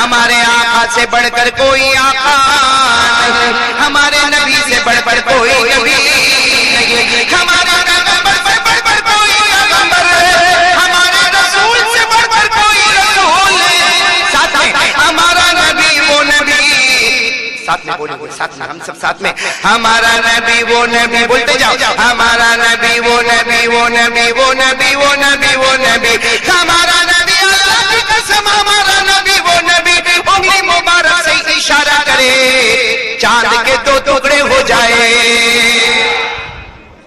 ہمارے آقا سے بڑھ کر کوئی آقا نہیں، ہمارے نبی سے بڑھ کر کوئی نبی نہیں، ہمارے پیغمبر سے بڑھ کر کوئی پیغمبر، ہمارے رسول سے بڑھ کر کوئی رسول، ساتھ میں ہمارا نبی وہ نبی، ساتھ میں بولیں گے، ساتھ میں ہم سب ساتھ میں، ہمارا نبی وہ نبی، بولتے جاؤ، ہمارا نبی وہ نبی وہ نبی وہ نبی وہ نبی وہ نبی، ہمارا نبی اللہ کی قسم ہمارا نبی وہ نبی، انگلی مبارک سے اشارہ کرے چاند کے دو ٹکڑے ہو جائے،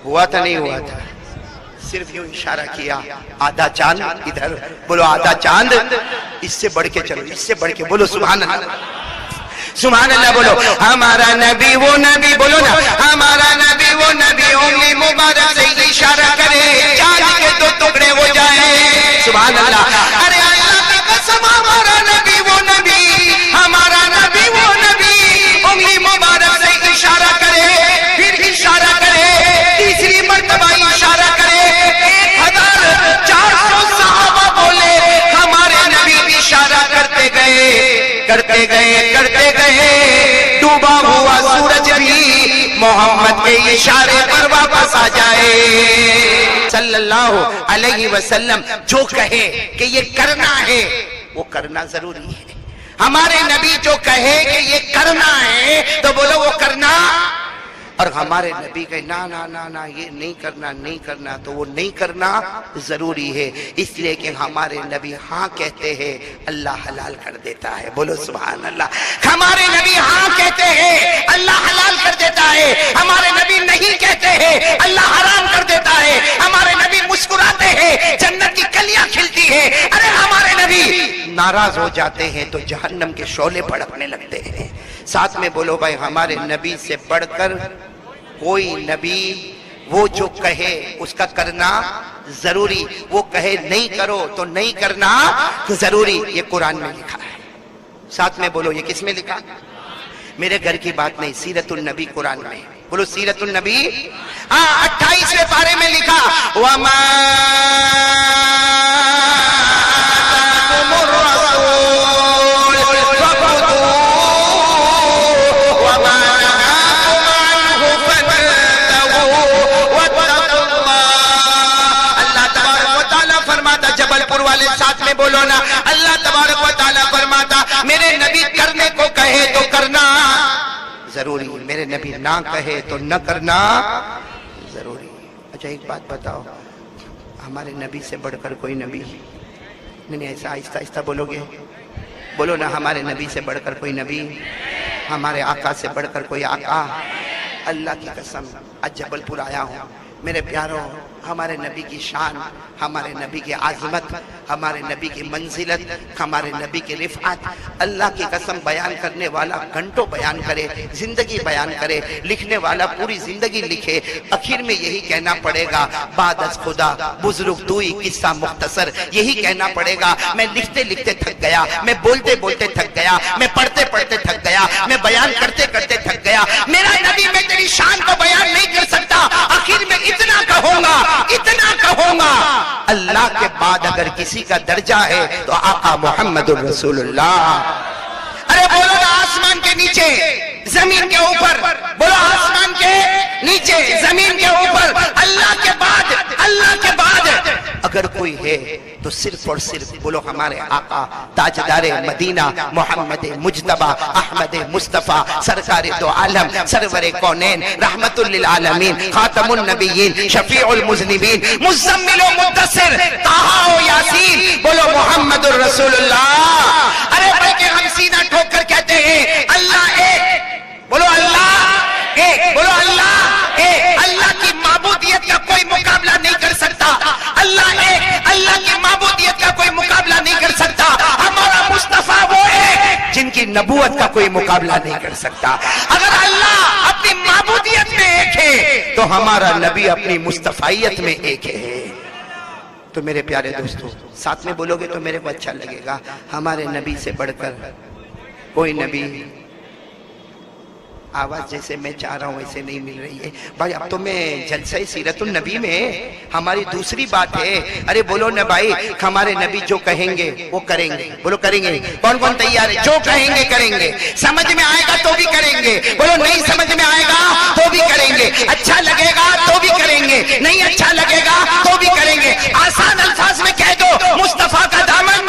ہوا تھا نہیں ہوا تھا، صرف یوں اشارہ کیا، آدھا چاند ادھر، بولو آدھا چاند، اس سے بڑھ کے چلو، اس سے بڑھ کے بولو سبحان اللہ، سبحان اللہ بولو، ہمارا نبی وہ نبی، بولو نا، ہمارا نبی وہ نبی، انگلی مبارک سے اشارہ کرے چاند کے دو ٹکڑے ہو جائے، سبحان اللہ، ارے اللہ کی قسم ہمارا نبی وہ نبی، ہمارا نبی وہ نبی، انگلی مبارک سے اشارہ کرے، پھر اشارہ کرے، تیسری مرتبہ اشارہ کرے، 1400 صحابہ بولے، ہمارے نبی اشارہ کرتے گئے، کرتے گئے، کرتے گئے، ڈوبا ہوا سورج بھی محمد کے اشارے پر واپس آ جائے، صلی اللہ علیہ وسلم جو کہے کہ یہ کرنا ہے وہ کرنا ضروری ہے، ہمارے نبی جو کہے کہ یہ کرنا ہے تو بولو وہ کرنا، اور ہمارے نبی کہے نا نا نا نا یہ نہیں کرنا نہیں کرنا تو وہ نہیں کرنا ضروری ہے، اس لیے کہ ہمارے نبی ہاں کہتے ہیں اللہ حلال کر دیتا ہے، بولو سبحان اللہ، ہمارے نبی ہاں کہتے ہیں اللہ حلال کر دیتا ہے، ہمارے نبی نہیں کہتے ہیں اللہ حرام کر دیتا ہے، ہمارے نبی مسکراتے ہیں جنت کی کلیاں کھلتی ہیں، ارے ہمارے نبی ناراض ہو جاتے ہیں تو جہنم کے شعلے بھڑکنے لگتے ہیں، ساتھ میں بولو بھائی ہمارے نبی سے بڑھ کر کوئی نبی، وہ جو کہے اس کا کرنا ضروری، وہ کہے نہیں کرو تو نہیں کرنا ضروری، یہ قرآن میں لکھا ہے، ساتھ میں بولو یہ کس میں لکھا، میرے گھر کی بات نہیں، سیرت النبی قرآن میں، بولو سیرت النبی، 28ویں پارے میں لکھا، وَمَا آتَاكُمُ الرَّسُولُ فَخُذُوهُ وَمَا نَهَاكُمْ عَنْهُ فَانْتَهُوا وَاتَّقُوا اللَّهَ، اللہ تبارک و تعالیٰ فرماتا، جبل پور والے ساتھ میں بولو نا، اللہ تبارک و تعالیٰ فرماتا میرے نبی کرنے کو کہے تو کرنا ضروری، میرے نبی نہ کہے تو نہ کرنا ضروری۔ اچھا ایک بات بتاؤ، ہمارے نبی سے بڑھ کر کوئی نبی نہیں، ایسا آہستہ آہستہ بولو گے، بولو نا، ہمارے نبی سے بڑھ کر کوئی نبی، ہمارے آقا سے بڑھ کر کوئی آقا، اللہ کی قسم آج جبل پور آیا ہوں، میرے پیاروں، ہمارے نبی کی شان، ہمارے نبی کی عظمت، ہمارے نبی کی منزلت، ہمارے نبی کی رفعت، اللہ کی قسم بیان کرنے والا گھنٹوں بیان کرے، زندگی بیان کرے، لکھنے والا پوری زندگی لکھے، آخر میں یہی کہنا پڑے گا، بعد از خدا بزرگ توئی قصہ مختصر، یہی کہنا پڑے گا، میں لکھتے لکھتے تھک گیا، میں بولتے بولتے تھک گیا، میں پڑھتے پڑھتے تھک گیا، میں بیان کرتے کرتے تھک گیا، میرا نبی میں تیری شان کو بیان نہیں کر سکتا، آخر میں اتنا کہوں گا، اتنا کہوں گا، اللہ کے بعد اگر کسی کا درجہ ہے تو آقا محمد الرسول اللہ، ارے بولو نا، آسمان کے نیچے زمین کے اوپر، بولو آسمان کے نیچے زمین کے اوپر، اللہ کے بعد، اللہ کے بعد اگر کوئی ہے تو صرف اور صرف بولو ہمارے آقا تاجدار مدینہ محمد مجتبی احمد مصطفیٰ سرکار دو عالم سرور کونین رحمت للعالمین خاتم النبیین شفیع المذنبین مزمل و مدثر طٰہٰ و یاسین، بولو محمد الرسول اللہ، ارے بلکہ ہم سینہ ٹھوک کر کہتے ہیں اللہ ایک، بولو اللہ ایک، بولو اللہ ایک، اللہ کی معبودیت کا کوئی مقابلہ نہیں کر سکتا، اللہ ایک، اللہ کی معبودیت کا کوئی مقابلہ نہیں کر سکتا، ہمارا مصطفیٰ وہ ایک جن کی نبوت کا کوئی مقابلہ نہیں کر سکتا، اگر اللہ اپنی معبودیت میں ایک ہے تو ہمارا نبی اپنی مصطفیت میں ایک ہے۔ تو میرے پیارے دوستو ساتھ میں بولو گے تو میرے کو اچھا لگے گا، ہمارے نبی سے بڑھ کر کوئی نبی، آواز جیسے میں چاہ رہا ہوں ویسے نہیں مل رہی ہے بھائی. اب تو میں جلسہ سیرت النبی میں ہماری دوسری بات ہے. ارے بولو نا بھائی, ہمارے نبی جو کہیں گے وہ کریں گے. بولو کریں گے. کون کون تیار ہے؟ جو کہیں گے کریں گے. سمجھ میں آئے گا تو بھی کریں گے. بولو نہیں سمجھ میں آئے گا تو بھی کریں گے. اچھا لگے گا تو بھی کریں گے, نہیں اچھا لگے گا تو بھی کریں گے. آسان الفاظ میں کہہ دو مصطفیٰ کا دامن,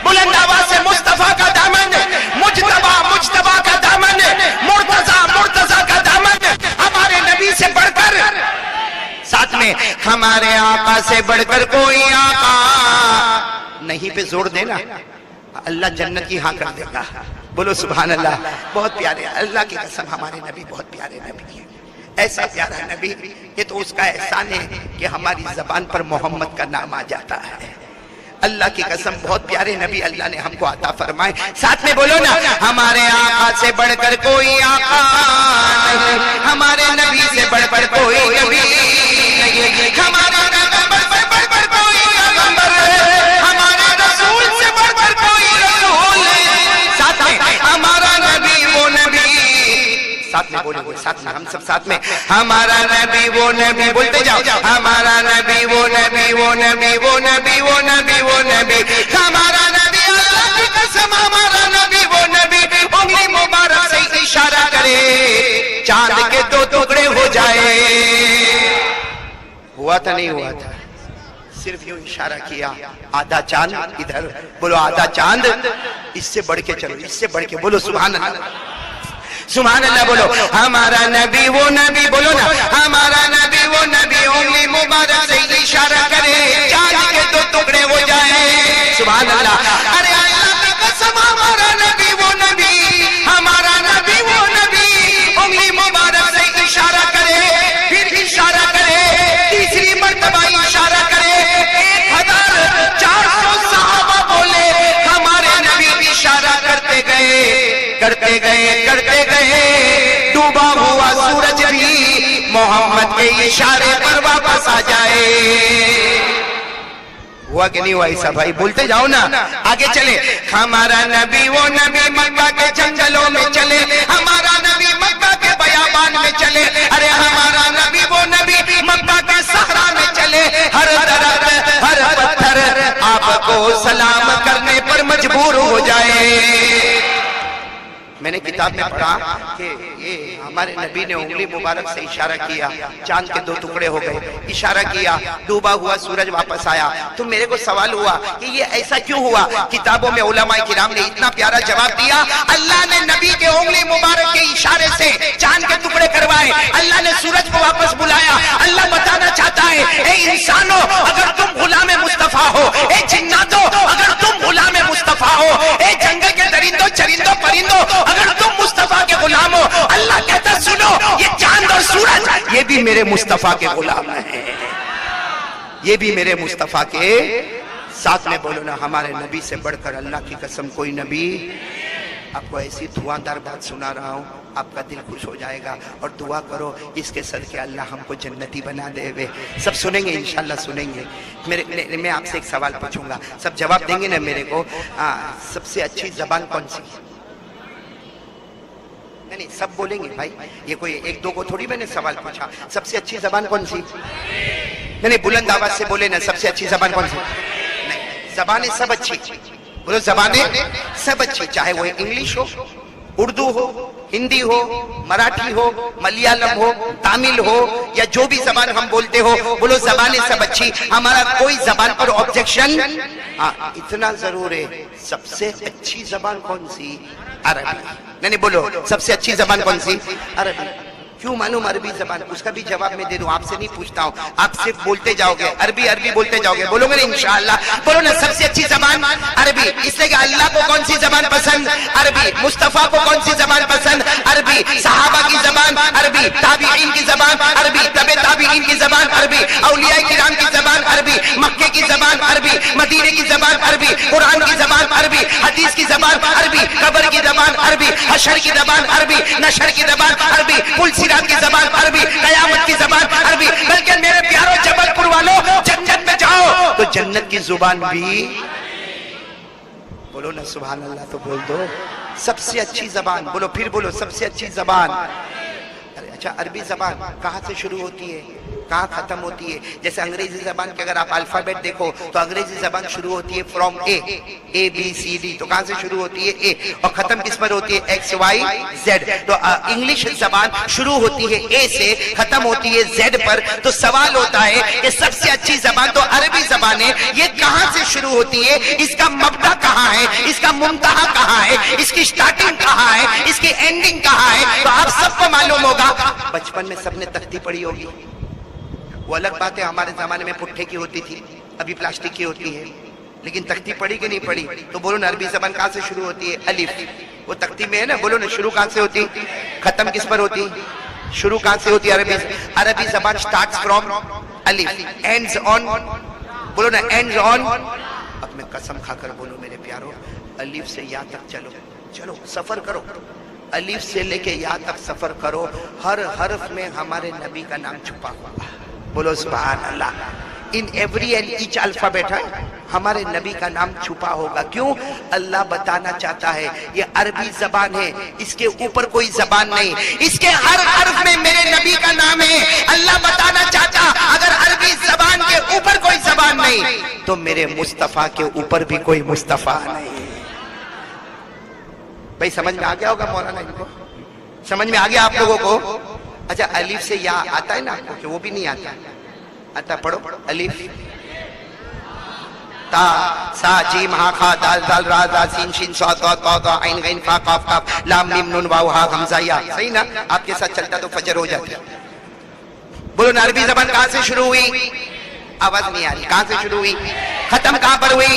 بلند آواز سے مصطفیٰ کا دامن, مجتبی مجتبی کا دامن, مرتضی مرتضی کا دامن, ہمارے نبی سے بڑھ کر, ساتھ میں ہمارے آقا سے بڑھ کر کوئی آقا نہیں پہ زور دینا, اللہ جنت کی ہاں کر دے گا. بولو سبحان اللہ. بہت پیارے, اللہ کی قسم ہمارے نبی بہت پیارے نبی ہیں. ایسا پیارا نبی یہ تو اس کا احسان ہے کہ ہماری زبان پر محمد کا نام آ جاتا ہے. اللہ کی قسم بہت پیارے نبی اللہ نے ہم کو عطا فرمائے. ساتھ میں بولو نا ہمارے آقا سے بڑھ کر کوئی آقا نہیں, ہمارے نبی سے بڑھ کر کوئی نبی نہیں, ہمارے کوئی پیغمبر, ہمارے رسول سے بڑھ کر کوئی رسول. ساتھ میں ہمارا نبی وہ نبی, ساتھ میں بولیں گے, ساتھ میں ہم سب ساتھ میں, ہمارا نبی وہ نبی, بولتے جاؤ, ہمارا نبی وہ نبی وہ نبی وہ نبی وہ نبی وہ نبی, ہمارا نبی اللہ کی قسم ہمارا نبی وہ نبی, انگلی مبارک سے اشارہ کرے چاند کے دو ٹکڑے ہو جائے. ہوا تھا نہیں ہوا تھا, صرف یوں اشارہ کیا, آدھا چاند ادھر, بولو آدھا چاند, اس سے بڑھ کے چلو, اس سے بڑھ کے بولو سبحان اللہ. سبحان اللہ بولو. ہمارا نبی وہ نبی, بولو نا ہمارا نبی وہ نبی, انگلی مبارک سے اشارہ کرے چاند کے دو ٹکڑے ہو جائے. سبحان اللہ. ارے اللہ کی قسم ہمارا نبی وہ نبی, ہمارا نبی وہ نبی, انگلی مبارک سے اشارہ کرے, پھر اشارہ کرے, تیسری مرتبہ اشارہ کرے, 1400 صحابہ بولے, ہمارے نبی اشارہ کرتے گئے کرتے گئے کرتے گئے, ڈوبا ہوا سورج بھی محمد کے اشارے پر واپس آ جائے. ہوا کہ نہیں ہوا ایسا بھائی؟ بولتے جاؤ نا, آگے چلے. ہمارا نبی وہ نبی مکہ کے جنگلوں میں چلے, ہمارا نبی مکہ کے بیابان میں چلے, ارے ہمارا نبی وہ نبی مکہ کے صحرا میں چلے, ہر درخت ہر پتھر آپ کو سلام کرنے پر مجبور ہو جائے. میں نے کتاب میں پڑھا کہ یہ ہمارے نبی نے انگلی مبارک سے اشارہ کیا, چاند کے دو ٹکڑے ہو گئے, اشارہ کیا, ڈوبا ہوا سورج واپس آیا. تو میرے کو سوال ہوا کہ یہ ایسا کیوں ہوا؟ کتابوں میں علماء کرام نے اتنا پیارا جواب دیا, اللہ نے نبی کے انگلی مبارک کے اشارے سے چاند کے ٹکڑے کروائے, اللہ نے سورج کو واپس بلایا. اللہ بتانا چاہتا ہے اے انسانوں اگر تم غلام مصطفیٰ ہو, اے جناتوں اگر تم غلام مصطفیٰ ہو, اے جنگل کے درندوں چرندوں پرندوں اگر تم مصطفیٰ کے غلام ہو, اللہ کہتا سنو یہ چاند اور سورج یہ بھی میرے مصطفیٰ کے غلام ہیں, یہ بھی میرے مصطفیٰ کے. ساتھ میں بولو نا ہمارے نبی سے بڑھ کر اللہ کی قسم کوئی نبی. آپ کو ایسی دھواندار بات سنا رہا ہوں, آپ کا دل خوش ہو جائے گا, اور دعا کرو اس کے صدقے اللہ ہم کو جنتی بنا دے. سب سنیں گے انشاءاللہ سنیں گے. میں آپ سے ایک سوال پوچھوں گا, سب جواب دیں گے نا میرے کو. سب سے اچھی زبان کون سی؟ نہیں سب بولیں گے بھائی, یہ کوئی ایک دو کو تھوڑی میں نے سوال پوچھا. سب سے اچھی زبان کون سی؟ نہیں بلند آواز سے بولے نا, سب سے اچھی زبان کون سی؟ نہیں, زبانیں سب اچھی, بولو زبانیں سب اچھی, چاہے وہ انگلش ہو, اردو ہو, ہندی ہو, مراٹھی ہو, ملیالم ہو, تامل ہو, یا جو بھی زبان ہم بولتے ہو, بولو زبانیں سب اچھی. ہمارا کوئی زبان پر آبجیکشن. اتنا ضرور ہے, سب سے اچھی زبان کون سی؟ عربی. نہیں بولو سب سے اچھی زبان کون سی؟ عربی. کیوں معلوم عربی زبان؟ اس کا بھی جواب میں دے دوں, آپ سے نہیں پوچھتا ہوں, آپ صرف بولتے جاؤ گے, عربی عربی بولتے جاؤ گے. بولو گے نا انشاءاللہ, بولو نا سب سے اچھی زبان عربی. اس لیے کہ اللہ کو کون سی زبان پسند؟ عربی. مصطفیٰ کو کون سی زبان پسند؟ عربی. صحابہ کی زبان عربی, تابعین کی زبان عربی, تبع تابعین کی زبان عربی, اولیاء کرام کی زبان عربی, مکے کی زبان عربی, مدینے کی زبان عربی, قرآن کی زبان عربی, حدیث کی زبان عربی, قبر کی زبان عربی, حشر کی زبان عربی, نشر کی زبان عربی, کی زبان عربی, قیامت کی زبان عربی. بلکہ میرے پیارو جبل پور والوں, جنت میں جاؤ تو جنت کی زبان بھی بولو نا سبحان اللہ تو بول دو. سب سے اچھی زبان، بولو پھر بولو، سب سے اچھی زبان. اچھا عربی زبان کہاں سے شروع ہوتی ہے، کہاں ختم ہوتی ہے؟ جیسے انگریزی زبان کے اگر آپ الفابیٹ دیکھو تو انگریزی زبان شروع ہوتی ہے from A B C D, تو کہاں سے شروع ہوتی ہے؟ اے، اور ختم کس پر ہوتی ہے؟ X Y Z. تو انگلش زبان شروع ہوتی ہے اے سے، ختم ہوتی ہے زیڈ پر. تو سوال ہوتا ہے کہ سب سے اچھی زبان تو عربی زبان ہے، یہ کہاں سے شروع ہوتی ہے؟ اس کا مبدا کہاں ہے؟ اس کا منتہا کہاں ہے؟ اس کی سٹارٹنگ کہاں ہے؟ اس کی اینڈنگ کہاں ہے؟ تو آپ سب کو معلوم ہوگا، بچپن میں سب نے تختی پڑھی ہوگی. وہ الگ بات ہے، ہمارے زمانے میں پٹھے کی ہوتی تھی، ابھی پلاسٹک کی ہوتی ہے، لیکن تختی پڑھی کہ نہیں پڑھی؟ تو بولو نا عربی زبان کہاں سے شروع ہوتی ہے؟ الف. وہ تختی میں ہے نا، بولو نا شروع کہاں سے ہوتی، ختم کس پر ہوتی؟ شروع کہاں سے ہوتی ہے؟ عربی زبان سٹارٹس فرام الف، اینڈز آن، بولو نا اینڈز آن. اب میں قسم کھا کر بولو میرے پیارو، الف سے یا تک چلو، چلو سفر کرو، الف سے لے کے یا تک سفر کرو، ہر حرف میں ہمارے نبی کا نام چھپا ہوا. بولو سبحان اللہ. In every and each alphabet ہے ہمارے نبی کا نام چھپا ہوگا. کیوں؟ اللہ بتانا چاہتا ہے یہ عربی زبان ہے، اس کے اوپر کوئی زبان نہیں، اس کے ہر حرف میں میرے نبی کا نام ہے. اللہ بتانا چاہتا اگر عربی زبان کے اوپر کوئی زبان نہیں تو میرے مصطفیٰ کے اوپر بھی کوئی مصطفیٰ نہیں. بھائی سمجھ میں آ گیا ہوگا مولانا، ان کو سمجھ میں آ گیا آپ لوگوں کو؟ اچھا الف سے یا آتا ہے نا آپ کو کہ وہ بھی نہیں آتا؟ آتا، پڑھو. الف تا سا جیم ہا خا دال دال را زا سین شین صاد طا طا طا عین غین فا قاف کاف لام میم نون واو ہا حمزہ یا. صحیح نا؟ آپ کے ساتھ چلتا تو فجر ہو جاتا. بولو نا عربی زبان کہاں سے شروع ہوئی؟ آواز نہیں آ رہی. کہاں سے شروع ہوئی؟ ختم کہاں پر ہوئی؟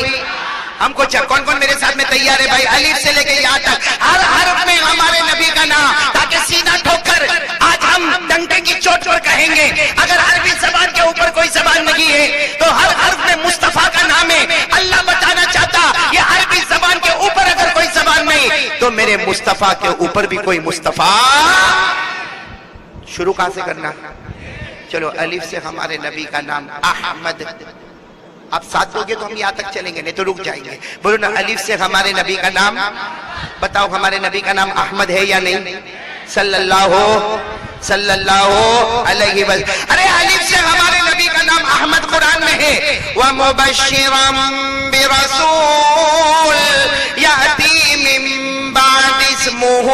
ہم کو کون کون میرے ساتھ میں تیار ہے بھائی؟ الف سے لے کے یا تک ہر حرف میں ہمارے نبی کا نام، تاکہ سینہ ٹھوک کر آج ہم ڈنڈے کی چوٹ پر کہیں گے اگر عربی زبان کے اوپر کوئی زبان نہیں ہے تو ہر حرف میں مصطفیٰ کا نام ہے. اللہ بتانا چاہتا یہ عربی زبان کے اوپر اگر کوئی زبان نہیں تو میرے مصطفیٰ کے اوپر بھی کوئی مصطفیٰ. شروع کہاں سے کرنا؟ چلو الف سے ہمارے نبی کا نام احمد. آپ ساتھ دو گے تو ہم یہاں تک چلیں گے، نہیں تو رک جائیں گے. بولو نا الف سے ہمارے نبی کا نام. بتاؤ ہمارے نبی کا نام احمد ہے یا نہیں؟ صلی اللہ علیہ وسلم. ارے الف سے ہمارے نبی کا نام احمد قرآن میں ہے. وَمُبَشِّرًا بِرَسُولٍ يَأْتِي مِن بَعْدِ اسْمُهُ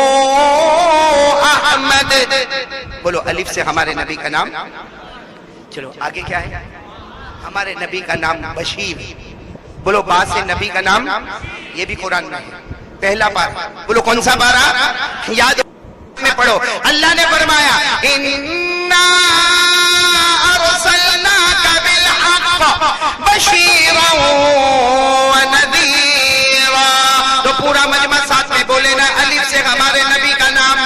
احمد. بولو الف سے ہمارے نبی کا نام. چلو آگے کیا ہے؟ ہمارے نبی کا نام بشیر. بولو با سے نبی کا نام، یہ بھی قرآن میں ہے. پہلا پارہ، بولو کون سا پارہ؟ یاد میں پڑھو. اللہ نے فرمایا اِنَّا أَرْسَلْنَاكَ بِالْحَقِّ بَشِيرًا وَنَذِيرًا. تو پورا مجمع ساتھ میں بولے نا الف سے ہمارے نبی کا نام.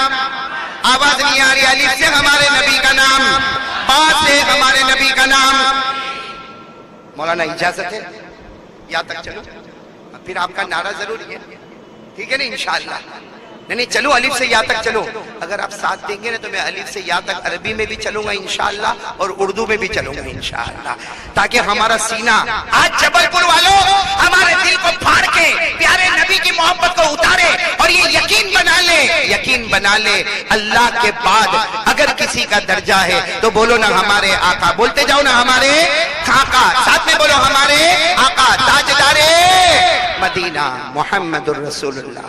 آواز نہیں آ رہی. الف سے ہمارے نبی کا نام، با سے ہمارے نبی کا نام. مولانا اجازت ہے یا تک چلو؟ پھر آپ کا نعرہ ضروری ہے، ٹھیک ہے نا؟ انشاءاللہ. نہیں چلو الف سے یا تک چلو. اگر آپ ساتھ دیں گے نا تو میں الف سے یا تک عربی میں بھی چلوں گا انشاءاللہ اور اردو میں بھی چلوں گا انشاءاللہ، تاکہ ہمارا سینہ آج جبل پور والوں ہمارے دل کو پھاڑ کے پیارے نبی کی محبت کو اتارے اور یہ یقین بنا لے اللہ کے بعد اگر کسی کا درجہ ہے تو بولو نا ہمارے آقا. بولتے جاؤ نا ہمارے آقا. ساتھ میں بولو ہمارے آقا تاجدار مدینہ محمد الرسول اللہ.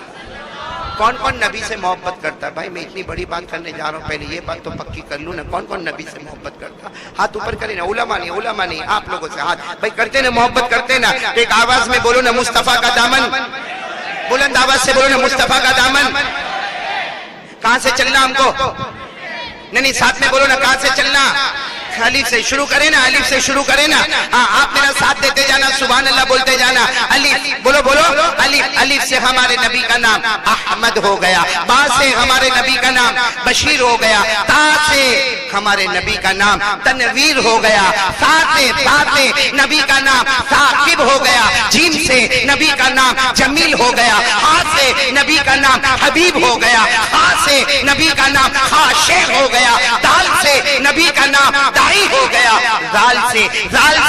کون کون نبی سے محبت کرتا ہے؟ بھائی میں اتنی بڑی بات کرنے جا رہا ہوں، پہلے یہ بات تو پکی کر لوں نا. کون کون نبی سے محبت کرتا؟ ہاتھ اوپر کریں نا. علماء نہیں آپ لوگوں سے ہاتھ. بھائی کرتے نا محبت کرتے نا. ایک آواز میں بولو نا مصطفیٰ کا دامن. بلند آواز سے بولو نا مصطفیٰ کا دامن. کہاں سے چلنا ہم کو؟ نہیں ساتھ میں بولو نا کہاں سے چلنا؟ الف سے شروع کریں نا. الف سے شروع کریں نا. ہاں آپ میرا ساتھ دیتے جانا، سبحان اللہ بولتے جانا. الف بولو الف. الف سے ہمارے نبی کا نام احمد ہو گیا. با سے ہمارے نبی کا نام بشیر ہو گیا. تا سے ہمارے نبی کا نام تنویر ہو گیا. سا سے نبی کا نام ثاقب ہو گیا. جیم سے نبی کا نام جمیل ہو گیا. ہا سے نبی کا نام حبیب ہو گیا. خا سے نبی کا نام خاشع ہو گیا. دال سے نبی کا نام دائی ہو گیا. زال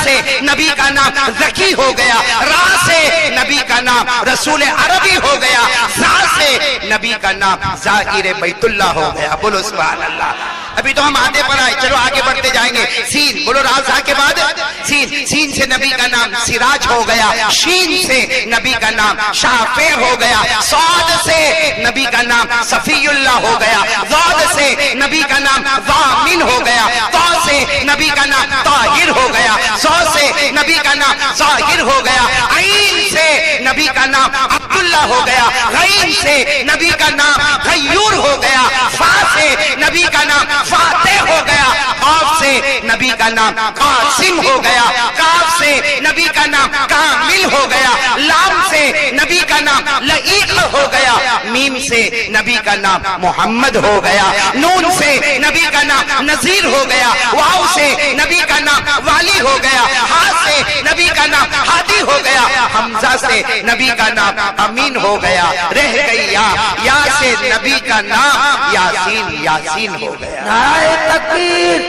سے نبی کا نام ذکی ہو گیا. را سے نبی کا نام رسول عربی ہو گیا. زا سے نبی کا نام زائر بیت اللہ ہو گیا. بولو سبحان اللہ. ابھی تو ہم آدھے پر آئے, چلو آگے بڑھتے جائیں گے. سین بولو, رازا کے بعد سین. سین سے نبی کا نام سراج ہو گیا. شین سے نبی کا نام شافع ہو گیا. صاد سے نبی کا نام صفی اللہ ہو گیا. ضاد سے نبی کا نام ضامن ہو گیا. طا سے نبی کا نام طاہر ہو گیا. صا سے نبی کا نام ظاہر ہو گیا. عین سے نبی کا نام عبداللہ ہو گیا. غین سے نبی کا نام غیور ہو گیا. فا سے نبی کا نام فاتح ہو گیا. قاف سے نبی کا نام قاسم ہو گیا. کاف سے نبی کا نام کامل ہو گیا. لام سے نبی کا نام لعیق ہو گیا. میم سے نبی کا نام محمد ہو گیا. نون سے نبی کا نام نذیر ہو گیا. واو سے نبی کا نام والی ہو گیا. ہا سے نبی کا نام ہادی ہو گیا. حمزہ سے نبی کا نام امین ہو گیا. رہ گئی یا سے نبی کا نام یاسین یاسین ہو گیا. نعرہ تکبیر،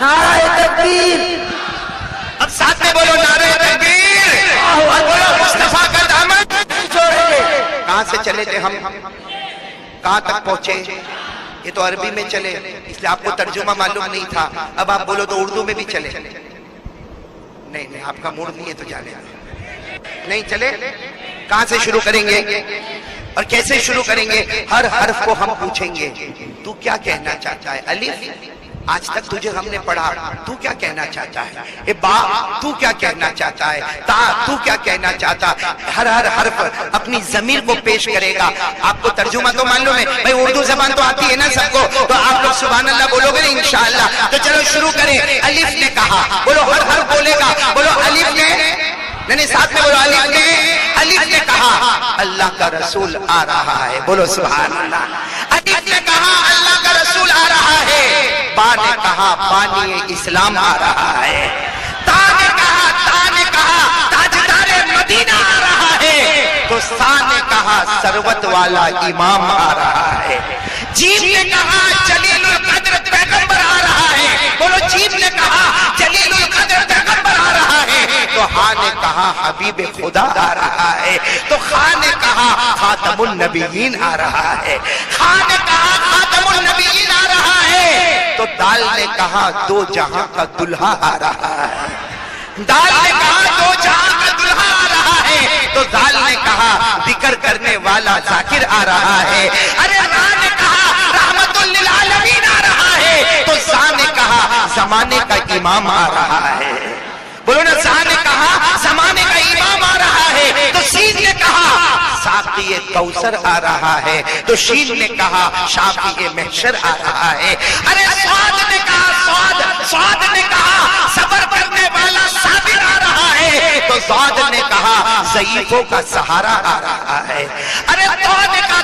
نعرہ تکبیر. اب ساتھ میں بولو نعرہ تکبیر اور بولو مصطفیٰ کا دامن چھوڑیں گے. کہاں سے چلے تھے ہم, کہاں تک پہنچے؟ یہ تو عربی میں چلے, اس لیے آپ کو ترجمہ معلوم نہیں تھا. اب آپ بولو تو اردو میں بھی چلے. نہیں آپ کا موڈ نہیں ہے تو جانے نہیں چلے. کہاں سے شروع کریں گے اور کیسے شروع کریں گے؟ ہر حرف کو ہم پوچھیں گے تو کیا کہنا چاہتا ہے. الف آج تک تجھے ہم نے پڑھا, تو کیا کہنا چاہتا ہے. با تو کیا کہنا چاہتا ہے. تا تو کیا کہنا چاہتا ہے. ہر حرف اپنی ضمیر کو پیش کرے گا. آپ کو ترجمہ تو معلوم ہے بھائی, اردو زبان تو آتی ہے نا سب کو, تو آپ لوگ سبحان اللہ بولو گے نا انشاءاللہ. تو چلو شروع کریں. الف نے کہا, بولو ہر حرف بولے گا. بولو الف نے, نہیں ساتھ میں بولو الف نے کہا اللہ کا رسول آ رہا ہے. بولو سبحان اللہ. الف نے کہا اللہ کا رسول آ رہا ہے. با نے کہا بانی اسلام آ رہا ہے. تا نے کہا تاجدار مدینہ آ رہا ہے. تو سا نے کہا ثروت والا امام آ رہا ہے. جیم نے کہا جلیل القدر پیغمبر آ رہا ہے. بولو جیم نے کہا جلیل القدر پیغمبر آ رہا ہے. تو ہاں نے کہا حبیب خدا آ رہا ہے. تو خاں نے کہا خاتم النبیین آ رہا ہے. خاں نے کہا خاتم النبیین آ رہا ہے. تو دال نے کہا دو جہاں کا دلہا آ رہا ہے. دال نے کہا دو جہاں کا دلہا آ رہا ہے. تو دال نے کہا ذکر کرنے والا ذاکر آ رہا ہے. ارے راہ نے کہا رحمت للعالمین آ رہا ہے. تو زاں نے کہا زمانے کا امام آ رہا ہے. بولو نا, زاں نے کہا زمانے کا امام آ رہا ہے. تو سین نے کہا ساقی کوثر آ رہا ہے. تو شین نے کہا شافی محشر آ رہا ہے. ارے سعد نے کہا سعد نے کہا صبر کرنے والا صابر آ رہا ہے. تو سعد نے کہا ضعیفوں کا سہارا آ رہا ہے. ارے تو نے کہا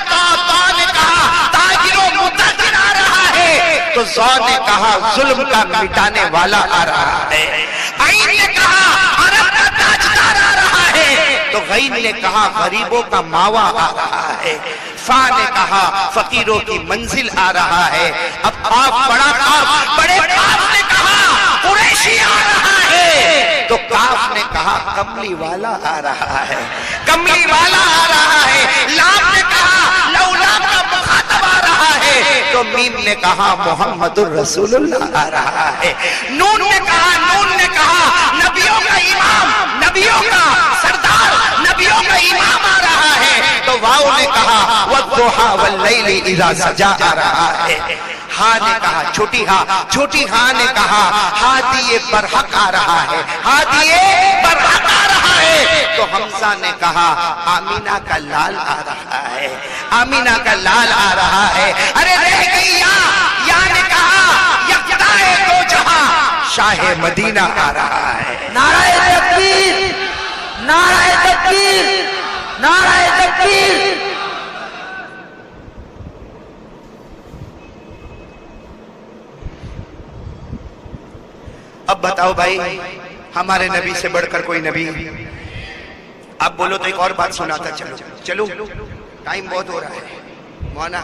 تاجر و متاجر آ رہا ہے. تو زا نے کہا ظلم کا مٹانے والا آ رہا ہے. عین نے کہا عرب کا تاجدار آ رہا ہے. تو غین نے کہا غریبوں کا ماوا آ رہا ہے. فا نے کہا فقیروں کی منزل آ رہا ہے. اب قاف بڑا قاف بڑے قاف نے کہا قریشی آ رہا ہے. تو کاف نے کہا کملی والا آ رہا ہے. کملی والا آ رہا ہے. لام نے کہا لولا کا مخاطب آ رہا ہے. تو میم نے کہا محمد الرسول اللہ آ رہا ہے. نون نے کہا نبیوں کا امام, نبیوں کا سردار, نبیوں کا امام آ رہا ہے. تو واو نے کہا والضحى واللیل اذا سجا آ رہا ہے. ہاں نے کہا چھوٹی ہاں نے کہا ہادی برحق آ رہا ہے. ہادی برحق آ رہا ہے. تو حمزہ نے کہا آمینہ کا لال آ رہا ہے. آمینہ کا لال آ رہا ہے. ارے رہ گئی یا نے کہا یکدائے دو جہاں شاہ مدینہ آ رہا ہے. نعرہ تکبیر، نعرہ تکبیر، نعرہ تکبیر. اب بتاؤ بھائی, ہمارے نبی سے بڑھ کر کوئی نبی؟ اب بولو تو ایک اور بات سناتا چلو. ٹائم بہت ہو رہا ہے. مونا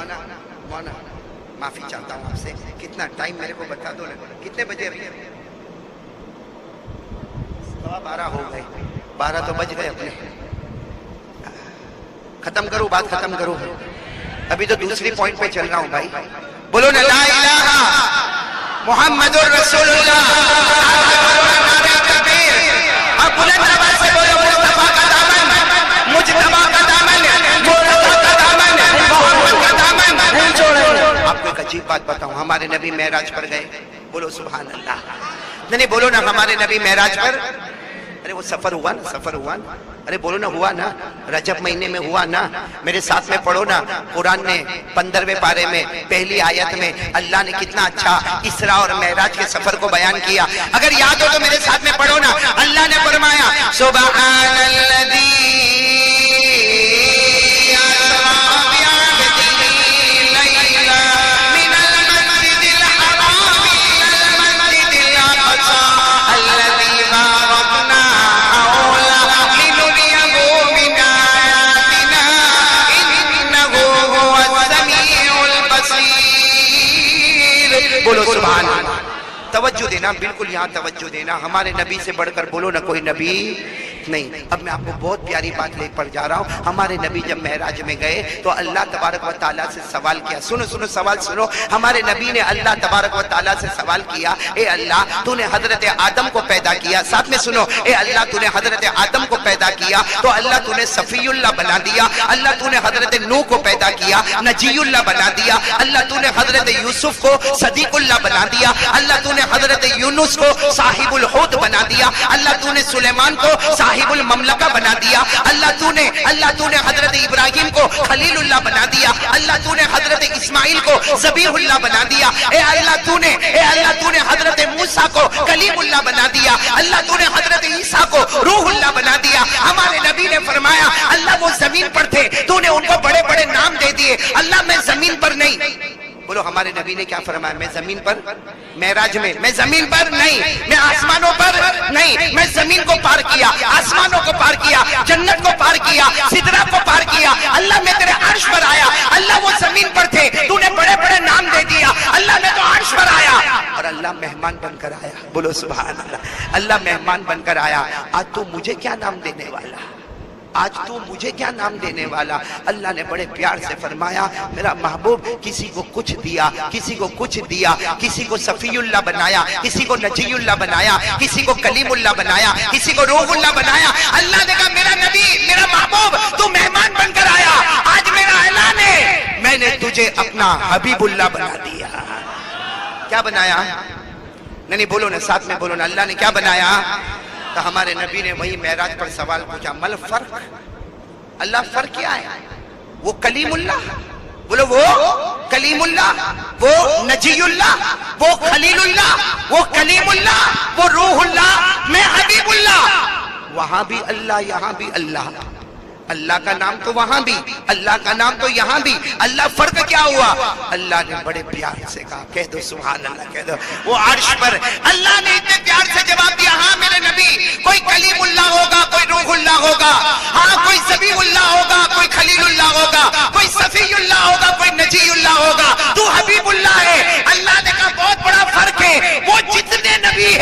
معافی چاہتا ہوں آپ سے. کتنا ٹائم میرے کو بتا دو. کتنے بجے؟ ابھی 12 ہو گئے. 12 تو بج گئے. اپنے ختم کرو, بات ختم کرو. ابھی تو دوسری پوائنٹ پہ چل رہا ہوں بھائی. بولو نا لا الہ محمد الرسول اللہ. اب بلند آواز سے بولو مصطفیٰ کا دامن، مجتبیٰ کا دامن، مصطفیٰ کا دامن، محمد کا دامن نہیں چھوڑیں گے. آپ کو ایک عجیب بات بتاؤں، ہمارے نبی معراج پر گئے. بولو سبحان اللہ. نہیں بولو نا ہمارے نبی معراج پر. ارے وہ سفر ہوا نا، سفر ہوا نا. ارے بولو نا ہوا نا، رجب مہینے میں ہوا نا. میرے ساتھ میں پڑھو نا، قرآن نے 15ویں پارے میں پہلی آیت میں اللہ نے کتنا اچھا اسراء اور معراج کے سفر کو بیان کیا. اگر یاد ہو تو میرے ساتھ میں پڑھو نا. اللہ نے فرمایا سبحان الذی بولو سبحان اللہ. توجہ دینا، بالکل یہاں توجہ دینا. ہمارے نبی سے بڑھ کر بولو نا کوئی نبی نہیں. اب میں آپ کو بہت پیاری بات لے کر جا رہا ہوں. ہمارے نبی جب معراج میں گئے تو اللہ تبارک و تعالیٰ سے سوال کیا. سنو سنو سوال سنو. ہمارے نبی نے اللہ تبارک و تعالیٰ سے سوال کیا، اے اللہ تو نے حضرت آدم کو پیدا کیا. ساتھ میں سنو، اے اللہ تو نے حضرت آدم کو پیدا کیا تو اللہ تو نے صفی اللہ بنا دیا. اللہ تو نے حضرت نوح کو پیدا کیا، نجی اللہ بنا دیا. اللہ تو نے حضرت یوسف کو صدیق اللہ بنا دیا. اللہ تو نے حضرت یونس کو صاحب الحوت بنا دیا. اللہ تو نے سلیمان کو صاحب المملکہ بنا دیا. اللہ تو نے حضرت ابراہیم کو خلیل اللہ بنا دیا. اللہ تو نے حضرت اسماعیل کو ذبیح اللہ بنا دیا. اے اللہ تو نے حضرت موسیٰ کو کلیم اللہ بنا دیا. اللہ تو نے حضرت عیسیٰ کو روح اللہ بنا دیا. ہمارے نبی نے فرمایا اللہ وہ زمین پر تھے، تو نے ان کو بڑے بڑے نام دے دیے. اللہ میں زمین پر نہیں. بولو ہمارے نبی نے کیا فرمایا؟ میں زمین پر معراج میں زمین پر نہیں، میں آسمانوں پر نہیں، میں زمین کو پار کیا، آسمانوں کو پار کیا، جنت کو پار کیا، سدرہ کو پار کیا. اللہ میں تیرے عرش پر آیا. اللہ وہ زمین پر تھے، تو نے بڑے بڑے نام دے دیا. اللہ میں تو عرش پر آیا اور اللہ مہمان بن کر آیا. بولو سبحان اللہ. اللہ مہمان بن کر آیا. آج تو مجھے کیا نام دینے والا؟ آج تو مجھے کیا نام دینے والا؟ اللہ نے بڑے پیار سے فرمایا میرا محبوب کسی کو کچھ دیا، کسی کو کچھ دیا، کسی کو صفی اللہ بنایا، کسی کو نجی اللہ بنایا، کسی کو کلیم اللہ بنایا، کسی کو روح اللہ بنایا. اللہ نے کہا میرا نبی میرا محبوب تو مہمان بن کر آیا. آج میرا اعلان ہے میں نے تجھے اپنا حبیب اللہ بنا دیا. کیا بنایا؟ نہیں بولو نا، ساتھ میں بولو نا. اللہ نے کیا بنایا؟ تو ہمارے نبی نے وہی معراج پر سوال پوچھا مل فرق. اللہ فرق کیا ہے؟ وہ کلیم اللہ، بولو وہ کلیم اللہ، وہ نجی اللہ، وہ خلیل اللہ، وہ کلیم اللہ، وہ روح اللہ، میں حبیب اللہ. وہاں بھی اللہ، یہاں بھی اللہ. اللہ کا نام تو وہاں بھی، اللہ کا نام تو یہاں بھی. اللہ فرق کیا ہوا؟ اللہ نے بڑے پیار سے کہا، کہہ دو سبحان اللہ، کہہ دو وہ عرش پر. اللہ نے اتنے پیار سے جواب دیا. ہاں میرے نبی کوئی کلیم اللہ ہوگا، کوئی روح اللہ ہوگا، ہاں کوئی ذبیح اللہ ہوگا، کوئی خلیل اللہ ہوگا، کوئی صفی اللہ ہوگا، کوئی نجی اللہ ہوگا، تو حبیب اللہ ہے. اللہ نے کہا بہت بڑا فرق ہے. وہ جتنے نبی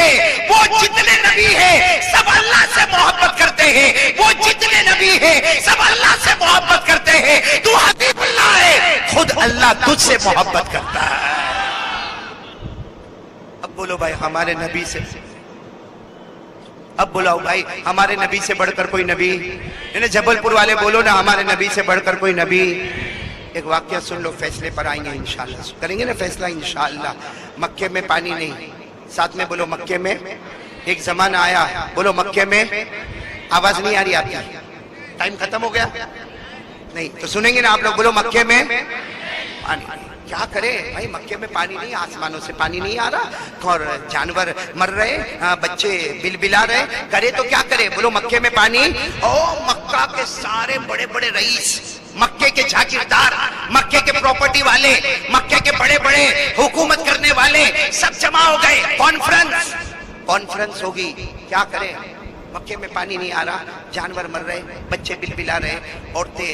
ہیں سب اللہ سے محبت کرتے ہیں. وہ جتنے نبی ہیں سب اللہ سے محبت کرتے ہیں. تو حبیب اللہ ہے، خود اللہ تجھ سے محبت کرتا ہے. اب بولو بھائی ہمارے نبی سے، اب بلاؤ بھائی ہمارے نبی سے بڑھ کر کوئی نبی؟ جبل پور والے بولو نا ہمارے نبی سے بڑھ کر کوئی نبی. ایک واقعہ سن لو، فیصلے پر آئیں گے انشاءاللہ. کریں گے نا فیصلہ انشاءاللہ. مکے میں پانی نہیں. ساتھ میں بولو مکے میں ایک زمانہ آیا. بولو مکے میں آواز نہیں آ رہی آتی. ٹائم ختم ہو گیا نہیں تو سنیں گے نا آپ لوگ. بولو مکے میں پانی. کیا کرے بھائی مکے میں پانی نہیں، آسمانوں سے پانی نہیں آ رہا اور جانور مر رہے، بچے بل بلا رہے. کرے تو کیا کرے؟ بولو مکے میں پانی. او مکہ کے سارے بڑے بڑے رئیس، مکے کے جاگیردار، مکے کے پراپرٹی والے، مکے کے بڑے بڑے حکومت کرنے والے سب جمع ہو گئے. کانفرنس ہوگی. کیا کرے؟ مکے میں پانی نہیں آ رہا، جانور مر رہے، بچے بل بلا رہے، عورتیں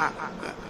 8।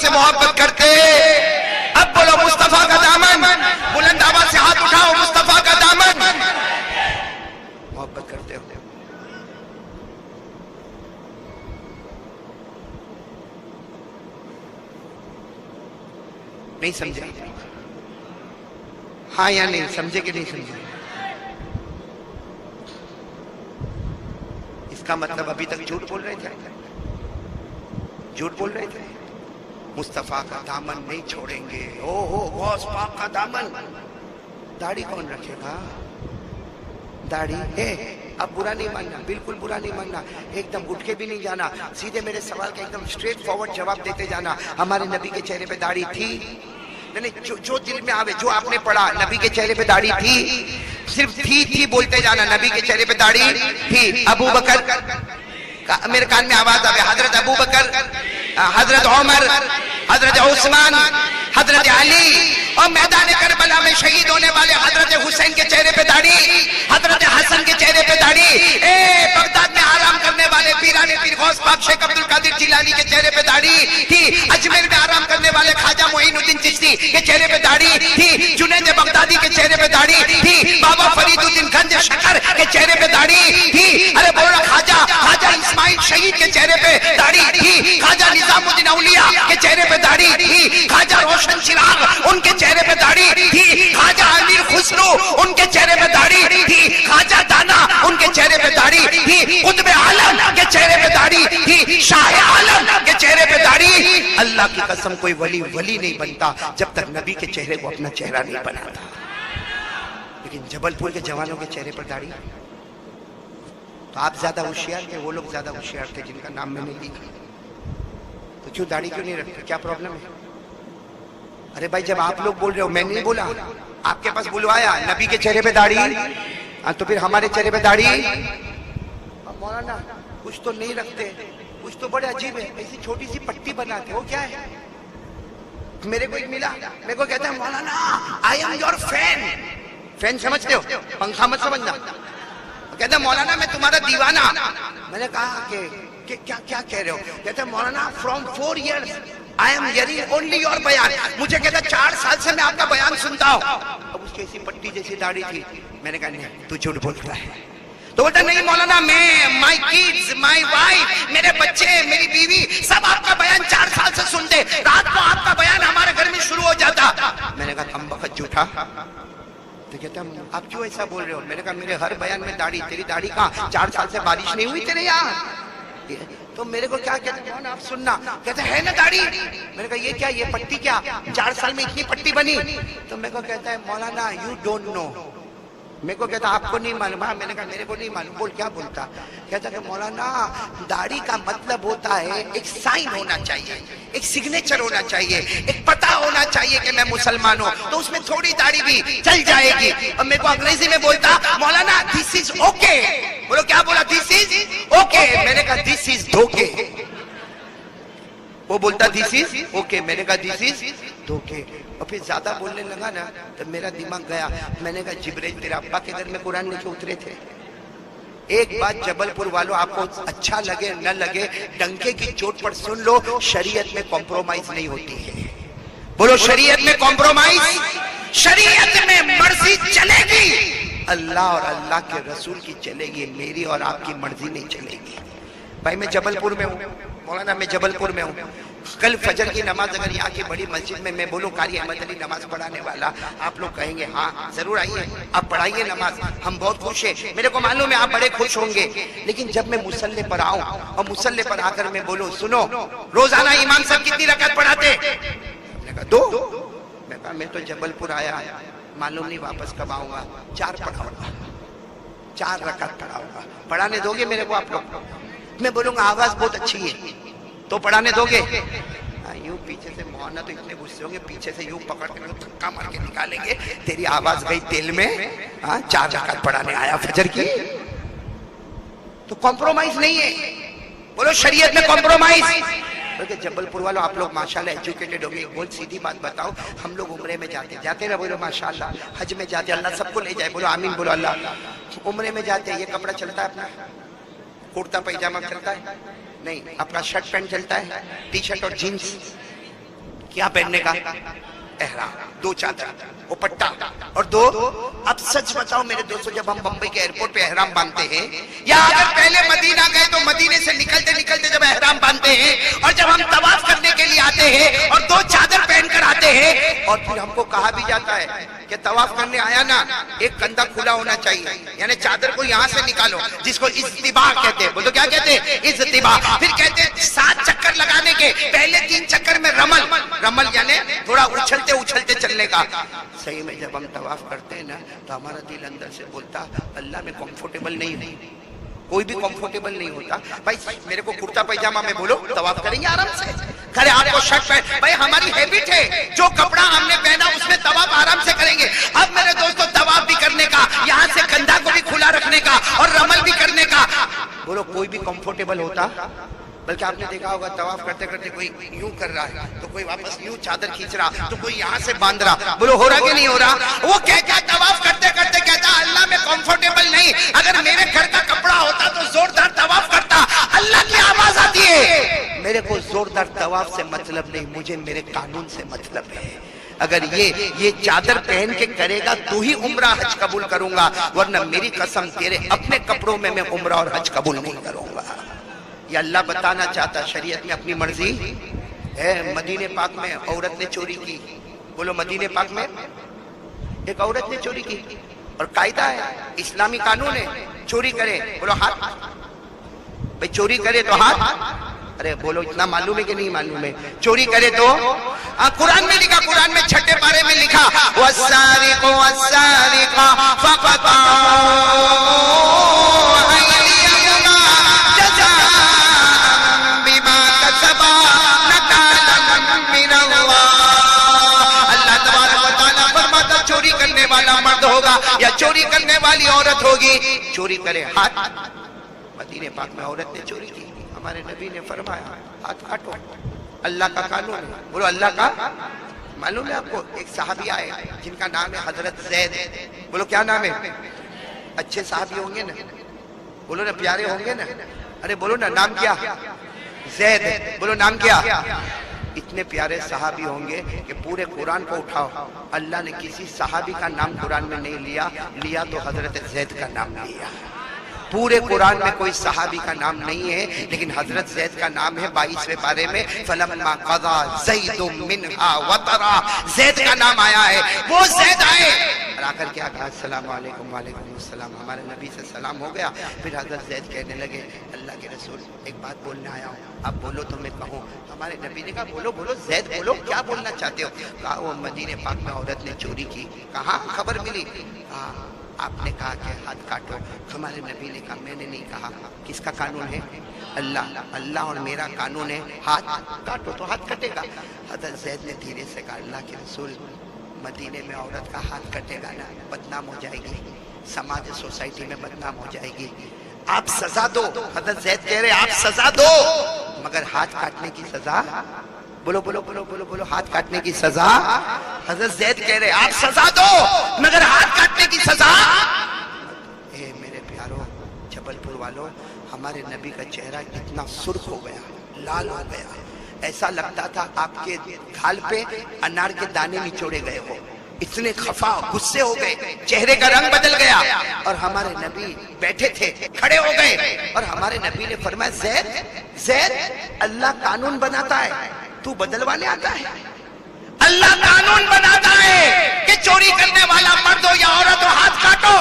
سے محبت کرتے؟ اب بولو مصطفیٰ کا دامن، بلند آواز سے ہاتھ اٹھاؤ، مصطفیٰ کا دامن محبت کرتے ہو؟ نہیں سمجھے؟ ہاں یا نہیں سمجھے کہ نہیں سمجھے؟ اس کا مطلب ابھی تک جھوٹ بول رہے تھے، جھوٹ بول رہے تھے۔ مصطفیٰ کا دامن نہیں چھوڑیں گے، او ہو غوث پاک کا دامن۔ داڑھی کون رکھے گا؟ داڑھی ہے، اب برا نہیں ماننا، بالکل برا نہیں ماننا، ایک دم اٹھ کے بھی نہیں جانا، سیدھے میرے سوال کا ایک دم اسٹریٹ فارورڈ جواب دیتے جانا۔ ہمارے نبی کے چہرے پہ داڑھی تھی؟ نہیں، جو دل میں آوے، جو آپ نے پڑھا، نبی کے چہرے پہ داڑھی تھی؟ صرف تھی بولتے جانا، نبی کے چہرے پہ داڑھی تھی۔ ابو بکر، میرے کان میں آواز آوے، حضرت ابو بکر، حضرت عمر، حضرت عثمان، حضرت علی، اور میدان کربلا میں شہید ہونے والے حضرت حسین کے چہرے پہ داڑھی، حضرت حسن کے چہرے پہ داڑھی، بغداد میں آرام کرنے والے پیران پیر غوث پاک شیخ عبد القادر جیلانی کے چہرے پہ داڑھی تھی، اجمیر میں آرام کرنے والے خواجہ معین الدین چشتی کے چہرے پہ داڑھی تھی، جنید بغدادی کے چہرے پہ داڑھی تھی، بابا فرید الدین گنج شکر کے چہرے پہ داڑھی تھی، ارے بولو خواجہ اسماعیل شہید کے چہرے پہ داڑھی تھی، خواجہ نظام الدین اولیاء کے چہرے پہ داڑھی تھی، خواجہ روشن چراغ ان کے چہرے پہ داڑھی تھی، خواجہ امیر خسرو ان کے چہرے پہ داڑھی تھی، خواجہ دانا ان کے چہرے پہ داڑھی تھی، قطب عالم کے چہرے پہ داڑھی تھی، شاہ عالم کے چہرے پہ داڑھی۔ اللہ کی قسم کوئی ولی نہیں بنتا جب تک نبی کے چہرے کو اپنا چہرہ نہیں بناتا۔ لیکن جبل پور کے جوانوں کے چہرے پر داڑھی، تو آپ زیادہ ہوشیار تھے، وہ لوگ زیادہ ہوشیار تھے جن کا نام میں نے لکھا، تو کیوں داڑھی کیوں نہیں رکھتے؟ کیا پرابلم ہے؟ ارے بھائی جب آپ لوگ بول رہے ہو، میں نہیں بولا، آپ کے پاس بلوایا، نبی کے چہرے پہ داڑھی، تو پھر ہمارے چہرے پہ داڑھی؟ مولانا کچھ تو نہیں رکھتے، کچھ تو بڑے عجیب ہے، ایسی چھوٹی سی پٹی بناتے، وہ کیا ہے؟ میرے کو ایک ملا، میرے کو کہتا ہے مولانا I am your fan, fan سمجھتے ہو، پنکھا مت سمجھنا، کہتا ہے مولانا میں تمہارا دیوانہ۔ میں نے کہا کہ کیا کہہ رہے ہو؟ کہتا ہے مولانا from 4 years I am hearing only your بیان، مجھے کہتا 4 سال سے میں آپ کا بیان سنتا ہوں۔ اب اس کی ایسی پٹی جیسی داڑھی تھی، میں نے کہا نہیں تو جھوٹ بولتا ہے، تو بولتا نہیں مولانا میں، مائی کڈز، مائی وائف، میرے بچے، میری بیوی سب آپ کا بیان 4 سال سے سنتے، رات کو آپ کا بیان ہمارے گھر میں شروع ہو جاتا۔ میں نے کہا کم وقت جھوٹا، تو کہتا آپ کیوں ایسا بول رہے ہو؟ میں نے کہا میرے ہر بیان میں داڑھی، تیری داڑھی کہاں؟ 4 سال سے بارش نہیں ہوئی تیرے یہاں؟ تو میرے کو کیا کہتے ہیں آپ سننا، کہتے ہے نا داڑھی؟ میں نے کہا یہ کیا، یہ پٹی کیا 4 سال میں اتنی پٹی بنی؟ تو میرے کو کہتا ہے مولانا یو ڈونٹ نو، میرے کو کہتا آپ کو نہیں معلوم؟ میں نے کہا میرے کو نہیں معلوم، بول کیا بولتا؟ کہتا کہ مولانا داڑھی کا مطلب ہوتا ہے ایک سائن ہونا چاہیے، ایک سگنیچر ہونا چاہیے، ایک پتہ ہونا چاہیے کہ میں مسلمان ہوں، تو اس میں تھوڑی داڑھی بھی چل جائے گی۔ اور میرے کو انگریزی میں بولتا مولانا دس از اوکے، بولو کیا بولا؟ دس از اوکے، میں نے کہا دس از دھوکے، وہ بولتا دس از اوکے، میں نے کہا دس از دھوکے، اور پھر زیادہ بولنے لگا نا تو میرا دماغ گیا، میں نے کہا جبریل تیرے ابا کے گھر میں قرآن لے کے اترے تھے؟ ایک بات جبل پور والوں آپ کو اچھا لگے نہ لگے، ڈنکے کی چوٹ پر سن لو، شریعت میں کمپرومائز نہیں ہوتی ہے، بولو شریعت میں کمپرومائز، شریعت میں مرضی چلے گی، اللہ اور اللہ کے رسول کی چلے گی، میری اور آپ کی مرضی نہیں چلے گی۔ بھائی میں جبل پور میں ہوں، مولانا میں جبل پور میں ہوں، کل فجر کی نماز اگر یہاں کی بڑی مسجد میں بولوں قاری احمد علی نماز پڑھانے والا، آپ لوگ کہیں گے ہاں ضرور آئیے، آپ پڑھائیے نماز، ہم بہت خوش ہیں، میرے کو معلوم ہے آپ بڑے خوش ہوں گے، لیکن جب میں مصلی پر آؤں اور مصلی پر آ کر میں بولوں سنو روزانہ امام صاحب کتنی رکعت پڑھاتے؟ میں نے کہا 2، میں کہا میں تو جبل پور آیا معلوم نہیں واپس کب آؤں گا، 4 پڑھاؤں گا، 4 رکعت پڑھاؤں گا، پڑھانے دو گے میرے کو آپ لوگ؟ میں بولوں گا آواز بہت اچھی ہے تو پڑھانے دو گے؟ یوں پیچھے سے مولانا تو اتنے غصے ہوں گے، پیچھے سے یوں پکڑ کے دھکا مار کے نکالیں گے، تیری آواز گئی تیل میں، 4 رکعت پڑھانے آیا فجر کی، تو کمپرومائز نہیں ہے، بولو شریعت میں کمپرومائز۔ بلکہ جبل پور والوں آپ لوگ ماشاءاللہ ایجوکیٹڈ ہو گئے، بہت سیدھی بات بتاؤ، ہم لوگ عمرے میں جاتے ہیں نا، بولو ماشاءاللہ، حج میں جاتے، اللہ سب کو لے جائے، بولو آمین، بولو اللہ، عمرے میں جاتے ہیں، یہ کپڑا چلتا ہے اپنا، کرتا پیجامہ چلتا ہے نہیں، اپنا شرٹ پینٹ چلتا ہے، ٹی شرٹ اور جینز، کیا پہننے کا؟ احرام، 2 چادر، دوپٹہ اور 2. اب سچ بتاؤ میرے دوستو، جب ہم بمبئی کے ایئرپورٹ پہ احرام باندھتے ہیں یا اگر پہلے مدینہ گئے تو مدینے سے نکلتے نکلتے جب احرام باندھتے ہیں اور جب ہم طواف کرنے کے لیے آتے ہیں اور 2 چادر پہن کر آتے ہیں اور پھر ہم کو کہا بھی جاتا ہے کہ طواف کرنے آیا نا ایک کندھا کھلا ہونا چاہیے، یعنی چادر کو یہاں سے نکالو، جس کو استباح کہتے ہیں. بولو کیا کہتے ہیں؟ استباح. پھر کہتے ہیں 7 چکر لگانے کے، پہلے 3 چکر میں رمل یعنی تھوڑا اچھلتے اچھلتے چلنے کا. صحیح میں جب ہم طواف کرتے ہیں نا تو ہمارا دل اندر سے بولتا اللہ میں کمفرٹیبل نہیں ہوں. کوئی بھی کمفرٹیبل نہیں ہوتا. بھائی میرے کو کرتا پیجامہ میں بولو طواف کریں گے آرام سے. کھڑے آپ کو شرٹ پہن، بھائی ہماری ہیبٹ ہے جو کپڑا ہم نے پہنا اس میں طواف آرام سے کریں گے. اب میرے دوستو طواف بھی کرنے کا، یہاں سے کندھا کو بھی کھلا رکھنے کا اور رمل بھی کرنے کا، بولو کوئی بھی کمفرٹیبل ہوتا؟ بلکہ آپ نے دیکھا ہوگا طواف کرتے کرتے کوئی یوں کر رہا ہے تو کوئی واپس یوں چادر کھینچ رہا تو کوئی یہاں سے باندھ رہا. بولو ہو رہا کہ نہیں ہو رہا؟ وہ کہتا طواف کرتے کرتے کہتا اللہ میں کمفرٹیبل نہیں، اگر میرے گھر کا کپڑا ہوتا تو زوردار طواف کرتا. اللہ کی آواز آتی ہے میرے کو زوردار طواف سے مطلب نہیں، مجھے میرے قانون سے مطلب ہے. اگر یہ چادر پہن کے کرے گا تو ہی عمرہ حج قبول کروں گا، ورنہ میری قسم تیرے اپنے کپڑوں میں عمرہ اور حج قبول نہیں کروں گا. یہ اللہ بتانا چاہتا شریعت میں اپنی مرضی ہے. مدینہ پاک میں عورت نے چوری کی. بولو مدینہ پاک میں ایک عورت نے چوری کی اور قاعدہ ہے، اسلامی قانون ہے، چوری کرے بولو ہاتھ. بھئی چوری کرے تو ہاتھ. ارے بولو اتنا معلوم ہے کہ نہیں معلوم ہے؟ چوری کرے تو قرآن میں لکھا، قرآن میں 6 پارے میں لکھا وَالسَّارِقُ وَالسَّارِقَ فَقَطَعُوا أَيْدِيَهُمَا جَزَاءً بِمَا كَسَبَا نَكَالًا مِّنَ اللَّهِ. اللہ تبارک و تعالیٰ فرماتا چوری کرنے والا مرد ہوگا یا چوری کرنے والی عورت ہوگی، چوری کرے ہاتھ. مدینہ پاک میں عورت نے چوری کی، ہمارے نبی نے فرمایا ہاتھ کاٹو. اللہ کا قانون ہے. بولو اللہ کا. معلوم ہے آپ کو ایک صحابی آئے جن کا نام ہے حضرت زید. بولو کیا نام ہے؟ اچھے صحابی ہوں گے نا، بولو نا پیارے ہوں گے نا. ارے بولو نا نام کیا؟ زید. بولو نام کیا؟ اتنے پیارے صحابی ہوں گے کہ پورے قرآن کو اٹھاؤ اللہ نے کسی صحابی کا نام قرآن میں نہیں لیا تو حضرت زید کا نام لیا. پورے قرآن میں کوئی صحابی کا نام نہیں ہے لیکن حضرت زید کا نام ہے 22ویں پارے میں فَلَمَّا قَضَى زَيْدٌ مِّنْهَا وَطَرًا. زید کا نام آیا ہے. وہ زید آئے اور آ کر کیا کہا السلام علیکم. وعلیکم السلام. ہمارے نبی سے سلام ہو گیا. پھر حضرت زید کہنے لگے اللہ کے رسول ایک بات بولنے آیا ہوں، اب بولو تو میں کہوں. ہمارے نبی نے کہا بولو بولو زید بولو کیا بولنا چاہتے ہو. کہا وہ مدینہ پاک میں عورت نے چوری کی. کہاں خبر ملی؟ کہا آپ نے کہا کہ ہاتھ کاٹو. ہمارے نبی نے کہا میں نے نہیں کہا. کس کا قانون ہے؟ اللہ اور میرا قانون ہے ہاتھ کاٹو تو ہاتھ کٹے گا. حضرت زید نے دھیرے سے کہا اللہ کے رسول مدینے میں عورت کا ہاتھ کٹے گا نا بدنام ہو جائے گی، سماج سوسائٹی میں بدنام ہو جائے گی، آپ سزا دو. حضرت زید کہہ رہے آپ سزا دو مگر ہاتھ کاٹنے کی سزا. بولو بولو بولو بولو بولو ہاتھ کاٹنے کی سزا. حضرت زید کہہ رہے آپ سزا دو مگر ہاتھ کاٹنے کی سزا. اے میرے پیارو جبل پور والوں، ہمارے نبی کا چہرہ اتنا سرخ ہو گیا، لال ہو گیا، ایسا لگتا تھا آپ کے گھال پہ انار کے دانے نچوڑے گئے ہو. اتنے خفا غصے ہو گئے، چہرے کا رنگ بدل گیا. اور ہمارے نبی بیٹھے تھے کھڑے ہو گئے اور ہمارے نبی نے فرمایا زید زید اللہ قانون بناتا ہے تو بدلوانے آتا ہے. اللہ قانون بناتا ہے کہ چوری کرنے والا مرد ہو یا عورت ہو ہاتھ کاٹو،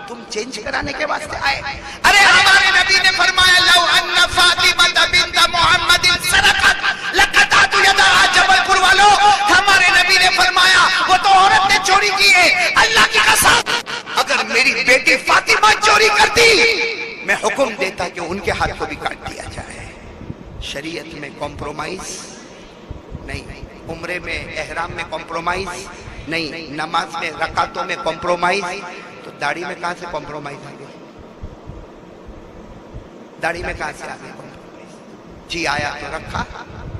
تم چینج کرانے کے واسطے آئے. ارے ہمارے نبی نے فرمایا لو ان فاطمہ بنت محمد سرقت لقطعت یدها. جبل پور والوں ہمارے نبی نے فرمایا وہ تو عورت نے چوری کی ہے، اللہ کی قسم اگر میری بیٹی فاطمہ چوری کرتی میں حکم دیتا کہ ان کے ہاتھ کو بھی کاٹ دیا جائے. شریعت میں کمپرومائز نہیں، عمرے میں احرام میں کمپرومائز نہیں، نماز میں رکعتوں میں کمپرومائز. تو داڑھی میں کہاں سے کمپرومائز آ گئی؟ داڑھی میں کہاں سے آ گئی کمپرومائز؟ جی آیا تو رکھا،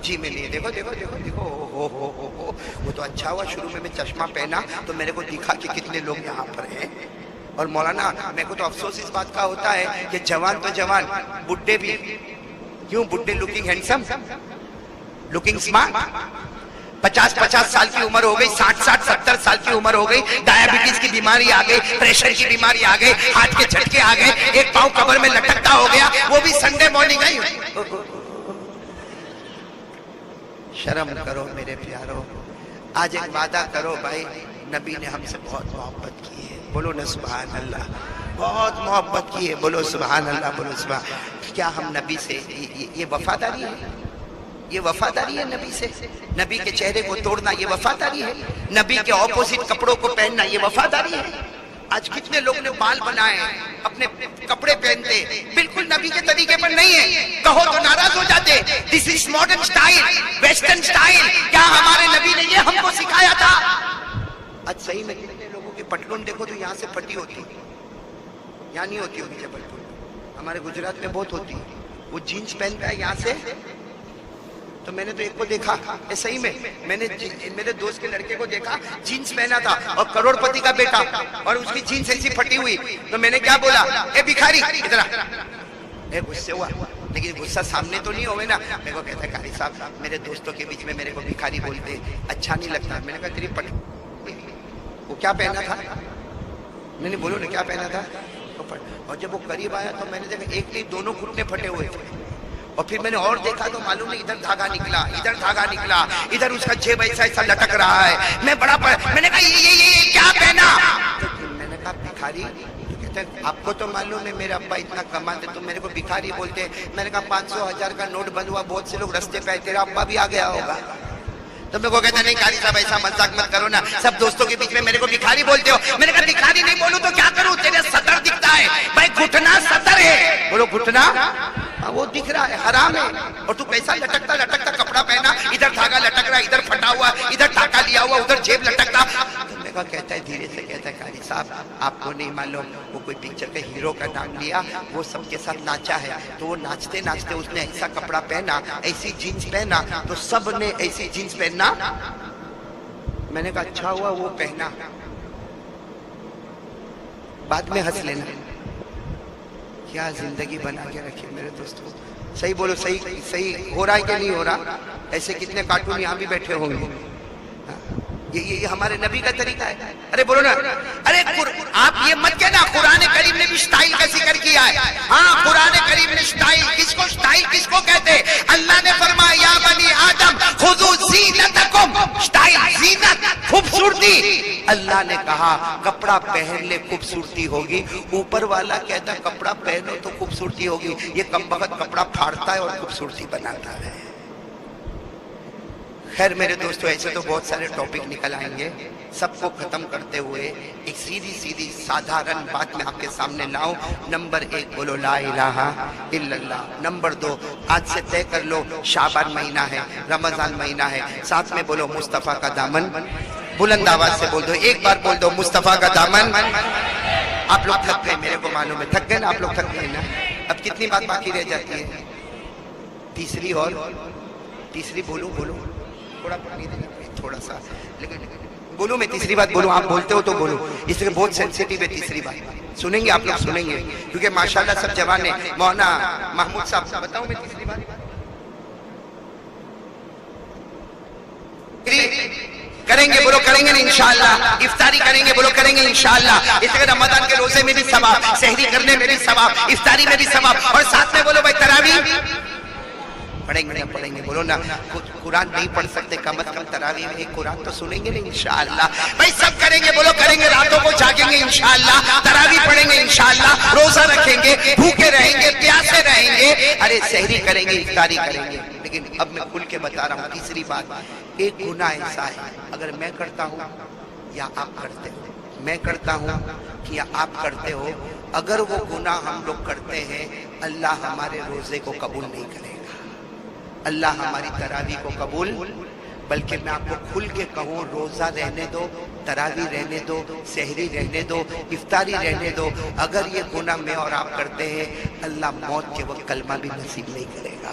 جی میں لیے دیکھو دیکھو دیکھو دیکھو ہو وہ تو اچھا ہوا شروع میں چشمہ پہنا تو میرے کو دکھا کہ کتنے لوگ یہاں پر ہیں. اور مولانا میرے کو تو افسوس اس بات کا ہوتا ہے کہ جوان تو جوان بڈھے بھی کیوں، بڈھے لوکنگ ہینڈسم لوکنگ اسمارٹ 50 سال کی عمر ہو گئی، 60 70 سال کی عمر ہو گئی، ڈائبٹیز کی بیماری آ گئی، پریشر کی بیماری آ گئی، ہاتھ کے جھٹکے آ گئے، ایک پاؤں قبر میں لٹکتا ہو گیا، وہ بھی سنڈے مارننگ آئی۔ شرم کرو میرے پیارو، آج ایک وعدہ کرو بھائی، نبی نے ہم سے بہت محبت کی ہے، بولو نا سبحان اللہ، بہت محبت کی ہے، بولو سبحان اللہ، بولو سبحان۔ کیا ہم نبی سے یہ وفاداری ہے؟ یہ وفاداری ہے نبی سے؟ نبی کے چہرے کو توڑنا یہ وفاداری ہے؟ نبی کے اپوزٹ کپڑوں کو پہننا یہ وفاداری ہے؟ آج کتنے لوگ نے بال بنائے، اپنے کپڑے پہنتے، بالکل نبی کے طریقے پر نہیں ہے، کہو تو ناراض ہو جاتے، this is modern style, western style. کیا ہمارے نبی نے یہ ہم کو سکھایا تھا؟ آج صحیح میں کتنے لوگوں کی پٹلون دیکھو تو یہاں سے پھٹی ہوتی، یہاں نہیں ہوتی ہوگی جبل پور، ہمارے گجرات میں بہت ہوتی، وہ جینس پہنتا ہے یہاں سے، تو میں نے تو ایک کو دیکھا صحیح میں نے میرے دوست کے لڑکے کو دیکھا، جینس پہنا تھا اور کروڑ پتی کا بیٹا، اور اس کی جینس ایسی پھٹی ہوئی، تو میں نے کیا بولا، اے بھکاری ادھر آ، غصے ہوا، لیکن غصہ سامنے تو نہیں ہوئے نا، میرے کو کہتا ہے قاری صاحب میرے دوستوں کے بیچ میں میرے کو بھکاری بولتے اچھا نہیں لگتا۔ میں نے کہا تیری وہ کیا پہنا تھا؟ میں نے بولو نا کیا پہنا تھا؟ اور جب وہ قریب آیا تو میں نے دیکھا ایک نہیں دونوں گھٹنے پھٹے ہوئے تھے، اور پھر میں نے اور دیکھا تو معلوم نہیں ادھر دھاگا نکلا، ادھر دھاگا نکلا، ادھر اس کا جیب ایسا لٹک رہا ہے۔ میں نے کہا یہ کیا پہنا؟ میں نے کہا بھکاری۔ کہتے ہیں آپ کو تو معلوم ہے میرے ابا اتنا کماتے تو میرے کو بھکاری بولتے۔ میں نے کہا 500 1000 کا نوٹ بند ہوا، بہت سے لوگ رستے پہ آئے، تیرا ابا بھی آ گیا ہوگا۔ تو میں کو کہتا نہیں قاری صاحب ایسا مذاق مت کرو نا، سب دوستوں کے بیچ میں میرے کو بھکاری بولتے ہو۔ میں نے کہا بھکاری نہیں بولوں تو کیا کروں؟ تیرے سطر دکھتا ہے بھائی، گھٹنا سطر ہے، بولو گھٹنا وہ دکھ رہا ہے، حرام ہے، اور تو پیسہ لٹکتا کپڑا پہنا، ادھر دھاگا لٹک رہا، ادھر پھٹا ہوا، ادھر ٹاکا لیا ہوا، ادھر جیب لٹکتا۔ میں کہا کہتا ہے دھیرے سے، کہتا ہے قاری صاحب آپ کو نہیں معلوم، وہ کوئی پکچر کے ہیرو کا نام لیا، وہ سب کے ساتھ ناچا ہے، تو وہ ناچتے ناچتے اس نے ایسا کپڑا پہنا، ایسی جینس پہنا، تو سب نے ایسی جینس پہننا۔ میں نے کہا اچھا ہوا وہ پہنا، بعد میں ہنس لینا۔ کیا زندگی بنا کے رکھے میرے دوستوں، صحیح بولو، صحیح ہو رہا ہے کہ نہیں ہو رہا؟ ایسے کتنے کارٹون یہاں بھی بیٹھے ہوں گے، یہ ہمارے نبی کا طریقہ ہے۔ ارے بولو نا، ارے آپ یہ مت کہنا قرآن کریم نے بھی سٹائل کا ذکر کیا ہے۔ ہاں قرآن کریم نے سٹائل کس کو کہتے؟ اللہ نے فرمایا یا بنی آدم خذوا زینتکم، سٹائل زینت خوبصورتی۔ اللہ نے کہا کپڑا پہن لے خوبصورتی ہوگی، اوپر والا کہتا کپڑا پہنو تو خوبصورتی ہوگی، یہ کم بخت کپڑا پھاڑتا ہے اور خوبصورتی بناتا ہے۔ خیر میرے دوستو، ایسے تو بہت سارے ٹاپک نکل آئیں گے، سب کو ختم کرتے ہوئے ایک سیدھی سادھارن بات میں آپ کے سامنے لاؤں۔ نمبر 1 بولو لا الہ الا اللہ۔ نمبر 2 آج سے طے کر لو شعبان مہینہ ہے، رمضان مہینہ ہے، ساتھ میں بولو مصطفیٰ کا دامن، بلند آواز سے بول دو، ایک بار بول دو مصطفیٰ کا دامن۔ آپ لوگ تھک گئے، میرے کو معلوم ہے تھک گئے نا، آپ لوگ تھک گئے نا۔ اب کتنی بات باقی رہ جاتی ہے؟ تیسری بولو تھوڑا پانی دینا تھوڑا سا، لیکن بولو میں تیسری بات بولوں، آپ بولتے ہو تو بولو، اس لیے بہت سینسیٹیو ہے تیسری بات، سنیں گے آپ لوگ، سنیں گے کیونکہ ماشاءاللہ سب جوان ہیں۔ مولانا محمود صاحب بتاؤں میں تیسری بات کریں گے، بولو کریں گے انشاءاللہ، افطاری کریں گے، بولو کریں گے انشاءاللہ۔ اس لیے رمضان کے روزے میں بھی ثواب، سحری کرنے میں بھی ثواب، افطاری میں بھی ثواب، اور ساتھ میں بولو بھائی تراویح پڑھیں گے، بولو نا قرآن نہیں پڑھ سکتے، کم از کم تراویح میں ایک قرآن تو سنیں گے نا انشاءاللہ۔ بھائی سب کریں گے، بولو کریں گے، راتوں کو جاگیں گے انشاءاللہ، تراویح پڑھیں گے انشاءاللہ، روزہ رکھیں گے، بھوکے رہیں گے، پیاسے رہیں گے، ارے سحری کریں گے، افطاری کریں گے۔ لیکن اب میں کھل کے بتا رہا ہوں تیسری بات، ایک گناہ ایسا ہے اگر میں کرتا ہوں یا آپ کرتے ہو، میں کرتا ہوں یا آپ کرتے ہو، اگر وہ گناہ ہم لوگ کرتے ہیں اللہ ہمارے روزے کو قبول نہیں کرے گا، اللہ ہماری تراویح کو قبول، بلکہ میں آپ کو کھل کے کہوں روزہ رہنے دو، تراویح رہنے دو، سحری رہنے دو، افطاری رہنے دو، اگر یہ گناہ میں اور آپ کرتے ہیں اللہ موت کے وقت کلمہ بھی نصیب نہیں کرے گا۔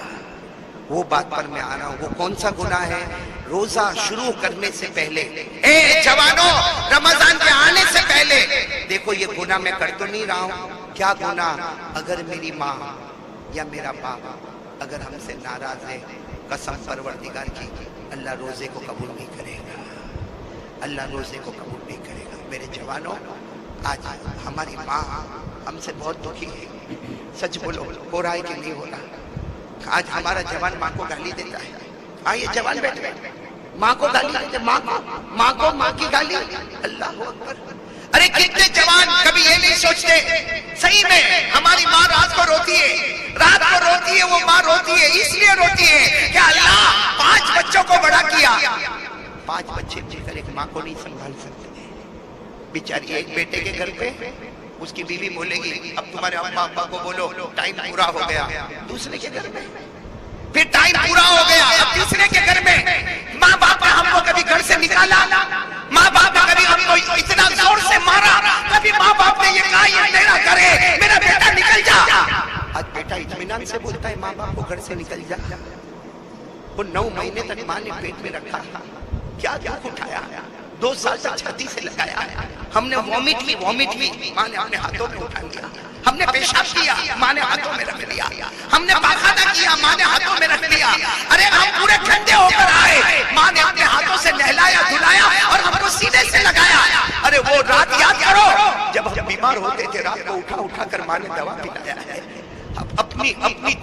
وہ بات پر میں آ رہا ہوں، وہ کون سا گناہ ہے؟ روزہ شروع کرنے سے پہلے، اے جوانوں رمضان کے آنے سے پہلے دیکھو یہ گناہ میں کر تو نہیں رہا ہوں، کیا گناہ؟ اگر میری ماں یا میرا باپ اگر ہم سے ناراض ہے، قسم پروردگار کی اللہ روزے کو قبول نہیں کرے گا، اللہ روزے کو قبول نہیں کرے گا۔ میرے جوانوں، آج ہماری ماں ہم سے بہت دکھی ہے، سچ بولو، ہو رہا ہے کہ نہیں ہو رہا؟ آج ہمارا جوان ماں کو گالی دیتا ہے۔ ہاں یہ جوان بیٹھے ماں کو گالی دیتے، ماں کی گالی، اللہ اکبر۔ ارے کتنے جوان کبھی یہ نہیں سوچتے، صحیح میں ہماری ماں رات کو روتی ہے، وہ ماں روتی ہے، اس لیے روتی ہے کہ اللہ 5 بچوں کو بڑا کیا، 5 بچے مل کر ایک ماں کو نہیں سنبھال سکتے۔ بیچاری ایک بیٹے کے گھر پہ اس کی بیوی بولے گی اب تمہارے اماں ابا کو بولو ٹائم پورا ہو گیا، دوسرے کے گھر میں پھر ٹائم پورا ہو گیا، اب تیسرے کے گھر میں ماں باپ نے ہم کو کبھی گھر سے نکالا، ماں باپ نے کبھی ہم کو اتنا زور سے مارا، کبھی ماں باپ نے یہ کہا یہ میرا گھر ہے، میرا بیٹا نکل جا۔ آج بیٹا اطمینان سے بولتا ہے ماں باپ کو گھر سے نکل جا۔ وہ 9 مہینے تک ماں نے پیٹ میں رکھا، کیا دکھ اٹھایا، 2 سال تک چھاتی سے لگایا، ہم نے وومٹ لی، ماں نے اپنے ہاتھوں میں اٹھا لیا، ہم نے پیشاب کیا، ماں نے ہاتھوں میں رکھ لیا، ہم نے پاخانہ کیا، ماں نے ہاتھوں میں رکھ لیا، ارے ہم پورے ٹھنڈے ہو کر آئے، ماں نے اپنے ہاتھوں سے نہلایا دھلایا اور ہم کو سینے سے لگایا۔ ارے وہ رات یاد کرو جب ہم بیمار ہوتے تھے، رات کو اٹھا کر ماں نے دوا پلایا ہے۔ اپنی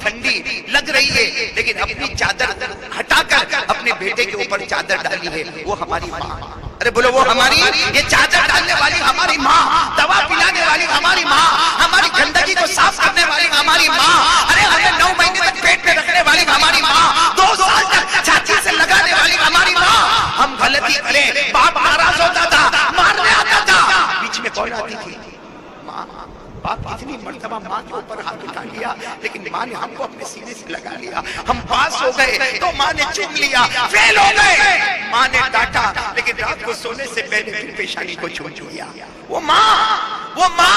ٹھنڈی لگ رہی ہے لیکن اپنی چادر ہٹا کر اپنے بیٹے کے اوپر چادر ڈالی ہے، وہ ہماری ماں۔ ارے بولو وہ ہماری، یہ چادر ڈالنے والی ہماری ماں، دوا پلانے والی ہماری ماں، ہماری گندگی کو صاف کرنے والی ہماری ماں، ارے ہمیں 9 مہینے تک پیٹ میں رکھنے والی ہماری ماں، 2 سال تک چھاتی سے لگانے والی ہماری ماں۔ ہم غلطی کریں، باپ ناراض ہوتا تھا، مارنے آتا تھا، بیچ میں کون آتی تھی؟ ماں۔ باپ کتنی مرتبہ ماں کے اوپر ہاتھ اٹھا لیا لیکن ماں نے ہم کو اپنے سینے سے لگا لیا۔ ہم پاس ہو گئے تو ماں نے چوم لیا، فیل ہو گئے ماں نے ڈانٹا لیکن رات کو سونے سے پہلے پھر پیشانی کو چوم لیا۔ وہ ماں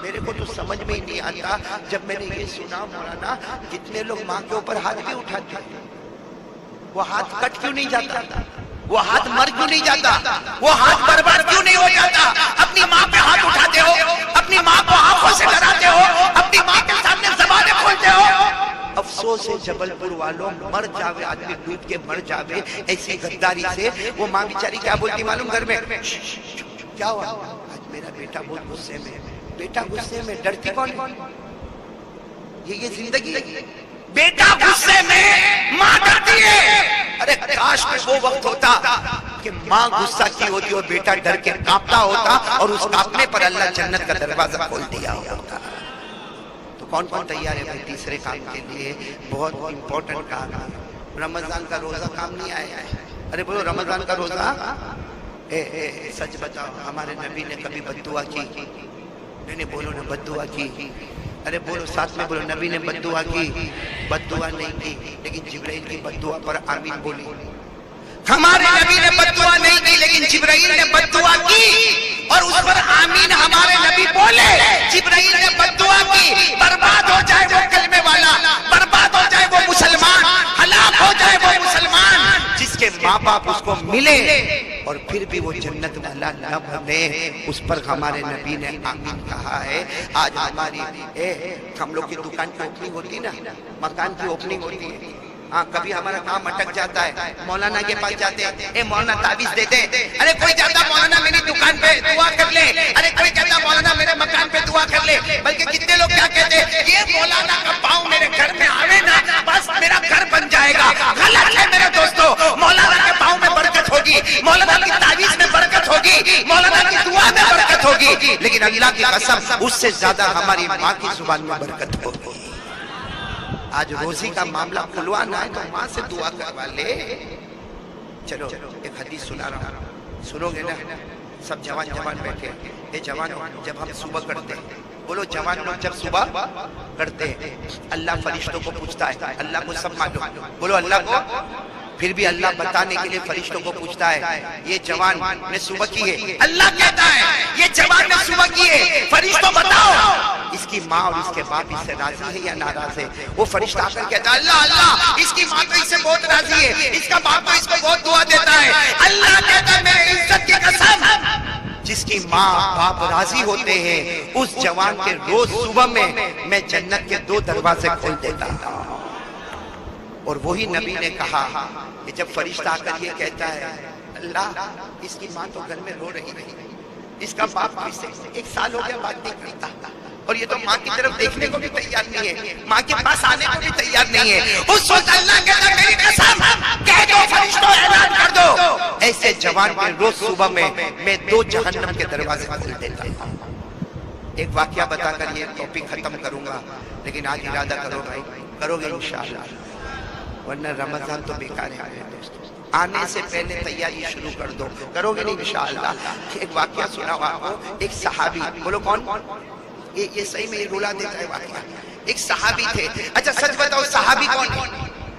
میرے کو تو سمجھ میں ہی نہیں آتا جب میں نے یہ سنا مولانا کتنے لوگ ماں کے اوپر ہاتھ بھی اٹھاتے ہیں، وہ ہاتھ کٹ کیوں نہیں جاتا، وہ ہاتھ مر کیوں نہیں جاتا، وہ ہاتھ برباد کیوں نہیں ہو جاتا؟ اپنی ماں پہ ہاتھ اٹھاتے ہو، اپنی ماں کو آنکھوں سے ڈراتے ہو، اپنی ماں کے سامنے زبانیں کھولتے ہو۔ افسوس ہے جبل پور والوں، مر جاوے آدمی ڈوب کے مر جاوے ایسی غداری سے۔ وہ ماں بیچاری کیا بولتی معلوم گھر میں؟ کیا ہوا؟ آج میرا بیٹا بہت غصے میں، بیٹا غصے میں، ڈرتی کون ہے؟ یہ زندگی ہے، بیٹا غصے میں ماں ڈرتی ہے۔ ارے کاش وہ وقت ہوتا کہ ماں غصہ کی ہوتی اور بیٹا ڈر کے کانپتا ہوتا اور اس کانپنے پر اللہ جنت کا دروازہ کھول دیا ہوتا۔ تو کون تیار ہے بھائی تیسرے کام کے لیے؟ بہت امپورٹنٹ کام ہے، رمضان کا روزہ کام نہیں آیا ہے۔ ارے بولو رمضان کا روزہ، سچ بتاؤ ہمارے نبی نے کبھی بد دعا کی؟ نہیں بولو نا بد دعا کی، ارے بولو ساتھ میں بولو، نبی نے بد دعا کی؟ بد دعا نہیں کی لیکن جبرائیل کی بد دعا پر آمین بولی۔ ہمارے نبی نے بد دعا نہیں کی لیکن جبرائیل نے بد دعا کی اور اس پر آمین ہمارے نبی بولے۔ جبرائیل نے بد دعا کی، برباد ہو جائے وہ کلمے والا، برباد ہو جائے وہ مسلمان، ہلاک ہو جائے وہ مسلمان جس کے ماں باپ اس کو ملے اور پھر بھی وہ جنت والا نہ بنے۔ اس پر ہمارے نبی نے آمین کہا ہے۔ آج ہماری ہم لوگ کی دکان کی اوپننگ ہوتی نا، مکان کی اوپننگ ہوتی ہے، ہاں کبھی ہمارا کام اٹک جاتا ہے، مولانا کے پاس جاتے ہیں، اے مولانا تعویذ دیتے ہیں۔ ارے کوئی کہتا مولانا میری دکان پہ دعا کر لے، ارے کوئی کہتا مولانا میرے مکان پہ دعا کر لے، بلکہ کتنے لوگ کیا کہتے ہیں یہ مولانا کا پاؤں میرے گھر میں آوے نا بس میرا گھر بن جائے گا۔ غلط ہے میرے دوستو، مولانا کے پاؤں میں برکت ہوگی، مولانا کی تعویذ میں برکت ہوگی، مولانا کی دعا میں برکت ہوگی، لیکن اللہ کی قسم اس سے زیادہ ہماری ماں کی زبان میں برکت ہوگی۔ آج روزی کا معاملہ کھلوانا ہے تو ماں سے دعا کروا لے۔ چلو ایک حدیث سنا رہا ہوں، سنو گے نا؟ سب جوان بیٹھے، اے جوانوں جب ہم صبح کرتے ہیں، بولو جوان لوگ جب صبح کرتے ہیں اللہ فرشتوں کو پوچھتا ہے، اللہ کو سب معلوم، بولو اللہ کو، پھر بھی اللہ بتانے کے لیے فرشتوں کو پوچھتا ہے یہ جوان نے صبح کی ہے، اللہ کہتا ہے یہ جوان نے صبح کی ہے، فرشتوں بتاؤ اس کی ماں اور اس کے باپ اس سے راضی ہے یا ناراض ہے؟ وہ فرشتہ آ کر کہتا ہے اللہ اس کی ماں تو اس سے بہت راضی ہے، اس کا باپ تو اس کو بہت دعا دیتا ہے۔ اللہ کہتا ہے میرے عزت کی قسم جس کی ماں باپ راضی ہوتے ہیں اس جوان کے روز صبح میں جنت کے 2 دروازے کھول دیتا ہوں۔ اور وہی نبی نے کہا کہ جب فرشتہ آ کر یہ کہتا ہے اللہ اس کی ماں تو گھر میں رو رہی ہے، اس کا باپ اس سے 1 سال ہو گیا بات نہیں کرتا، اور یہ تو ماں کی طرف دیکھنے کو بھی تیار نہیں ہے، ماں کے پاس آنے کو بھی تیار نہیں ہے، اس وقت اللہ کہتا میری قسم کہہ دو فرشتوں اعلان کر دو ایسے جوان کے روز صبح میں 2 جہنم کے دروازے کھول دیتا ہوں۔ ایک واقعہ بتا کر یہ ٹاپک ختم کروں گا، لیکن آج ارادہ کرو بھائی، کرو گے انشاءاللہ، ورنہ رمضان تو بیکار ہے میرے دوستو، آنے سے پہلے تیاری شروع کر دو، کرو گے نہیں انشاءاللہ۔ ایک واقعہ سنا ہوا آپ کو، ایک صحابی، بولو کون؟ یہ صحیح میں یہ رولا دیتا ہے واقعہ، ایک صحابی تھے۔ اچھا سچ بتاؤ صحابی کون ہے؟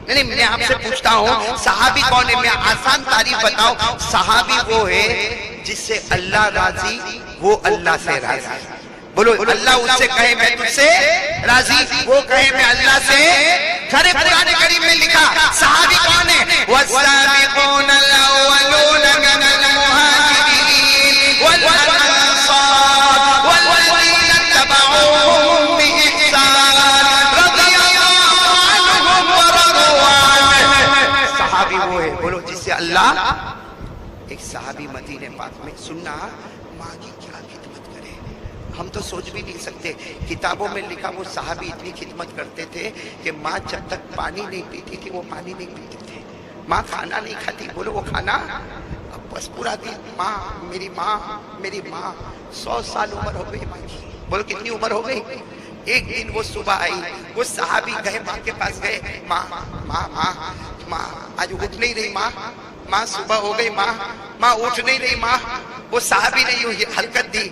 نہیں میں آپ سے پوچھتا ہوں صحابی کون ہے؟ میں آسان تعریف بتاؤں، صحابی وہ ہے جس سے اللہ راضی، وہ اللہ سے راضی۔ بولو اللہ اس سے کہے میں تجھ سے راضی، وہ کہے میں اللہ سے۔ سارے قرآن کریم میں لکھا صحابی کون ہے؟ وَالسَّابِقُونَ الْأَوَّلُونَ مِنَ الْمُهَاجِرِينَ وَالْأَنصَارِ وَالَّذِينَ اتَّبَعُوهُم بِإِحْسَانٍ رَضِيَ اللَّهُ عَنْهُمْ وَرَضُوا عَنْهُ۔ صحابی وہ ہے، بولو جس سے اللہ۔ ایک صحابی مدینہ پاک میں، سننا ماں کی کیا خدمت کرے، ہم تو سوچ بھی نہیں سکتے۔ کتابوں میں لکھا وہ صحابی اتنی خدمت کرتے تھے کہ ماں جب تک پانی نہیں پیتی تھی وہ پانی نہیں پیتے تھے، ماں کھانا نہیں کھاتی، بولو وہ کھانا اب بس پورا دن ماں میری ماں میری ماں۔ 100 سال عمر ہو گئی ماں کی، بولو کتنی عمر ہو گئی؟ ایک دن وہ صبح آئی، وہ صحابی گئے ماں کے پاس، گئے ماں ماں ماں ماں آج اٹھ نہیں رہی ماں، ماں صبح ہو گئی ماں، ماں اٹھ نہیں رہی ماں۔ وہ صحابی نے یوں حرکت دی،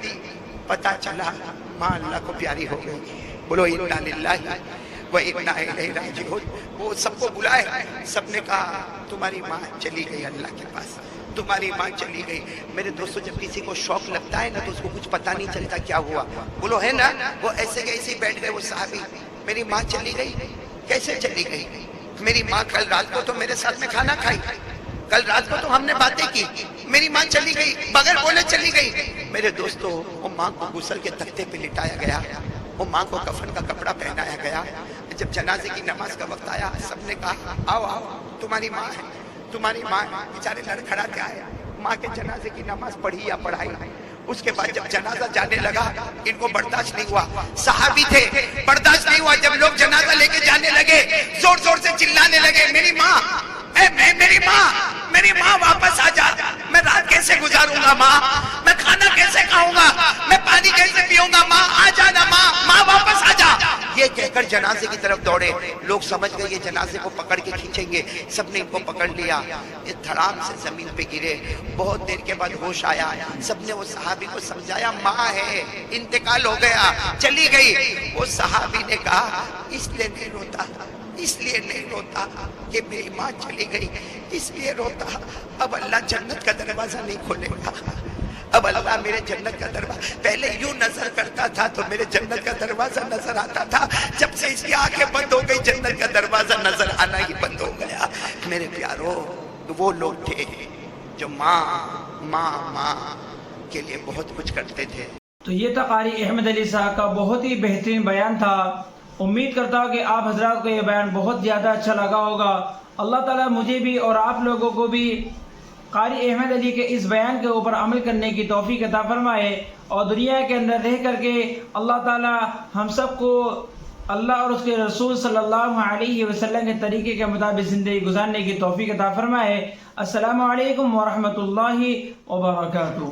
پتا چلا ماں اللہ کو پیاری ہو گئی۔ بولو انا للہ و انا الیہ راجعون۔ وہ سب کو بلائے، سب نے کہا تمہاری ماں چلی گئی اللہ کے پاس، تمہاری ماں چلی گئی۔ میرے دوستو جب کسی کو شوق لگتا ہے نا تو اس کو کچھ پتا نہیں چلتا کیا ہوا، بولو ہے نا۔ وہ ایسے کیسے بیٹھ گئے وہ صحابی، میری ماں چلی گئی، کیسے چلی گئی؟ میری ماں کل رات کو تو میرے ساتھ میں کھانا کھائی، کل رات کو تو ہم نے باتیں کی، میری ماں چلی گئی، بغیر بولے چلی گئی۔ میرے دوستو وہ ماں کو غسل کے تختے پہ لٹایا گیا، وہ ماں کو کفن کا کپڑا پہنایا گیا۔ جب جنازے کی نماز کا وقت آیا سب نے کہا آؤ آؤ تمہاری ماں ہے، تمہاری ماں ہے۔ بیچارے لڑکھڑاتے آئے، ماں کے جنازے کی نماز پڑھی یا پڑھائی۔ اس کے بعد جب جنازہ جانے لگا ان کو برداشت نہیں ہوا، صحابی تھے، برداشت نہیں ہوا۔ جب لوگ جنازہ لے کے جانے لگے زور زور سے چلانے لگے میری ماں، میری ماں واپس آ جا، میں رات کیسے گزاروں گا ماں، میں کھانا کیسے کھاؤں گا، میں پانی کیسے پیوں گا، ماں آ جانا، ماں واپس آ جا۔ یہ کہہ کر جنازے کی طرف دوڑے، لوگ سمجھ گئے یہ جنازے کو پکڑ کے کھینچیں گے، سب نے ان کو پکڑ لیا، یہ دھڑام سے زمین پہ گرے۔ بہت دیر کے بعد ہوش آیا، سب نے وہ صحابی کو سمجھایا ماں ہے، انتقال ہو گیا، چلی گئی۔ وہ صحابی نے کہا اس لیے نہیں روتا، اس لیے نہیں روتا کہ میری ماں چلی گئی، اس لیے روتا اب اللہ جنت کا دروازہ نہیں کھولے گا، اب اللہ میرے جنت کا دروازہ، پہلے یوں نظر کرتا تھا تو میرے جنت کا دروازہ نظر آتا تھا، جب سے اس کی آنکھیں بند ہو گئی جنت کا دروازہ نظر آنا ہی بند ہو گیا۔ میرے پیارو وہ لوگ تھے جو ماں کے لیے بہت کچھ کرتے تھے۔ تو یہ تھا قاری احمد علی صاحب کا بہت ہی بہترین بیان تھا۔ امید کرتا ہوں کہ آپ حضرات کو یہ بیان بہت زیادہ اچھا لگا ہوگا۔ اللہ تعالیٰ مجھے بھی اور آپ لوگوں کو بھی قاری احمد علی کے اس بیان کے اوپر عمل کرنے کی توفیق عطا فرمائے، اور دنیا کے اندر رہ کر کے اللہ تعالیٰ ہم سب کو اللہ اور اس کے رسول صلی اللہ علیہ وسلم کے طریقے کے مطابق زندگی گزارنے کی توفیق عطا فرمائے۔ السلام علیکم ورحمۃ اللہ وبرکاتہ۔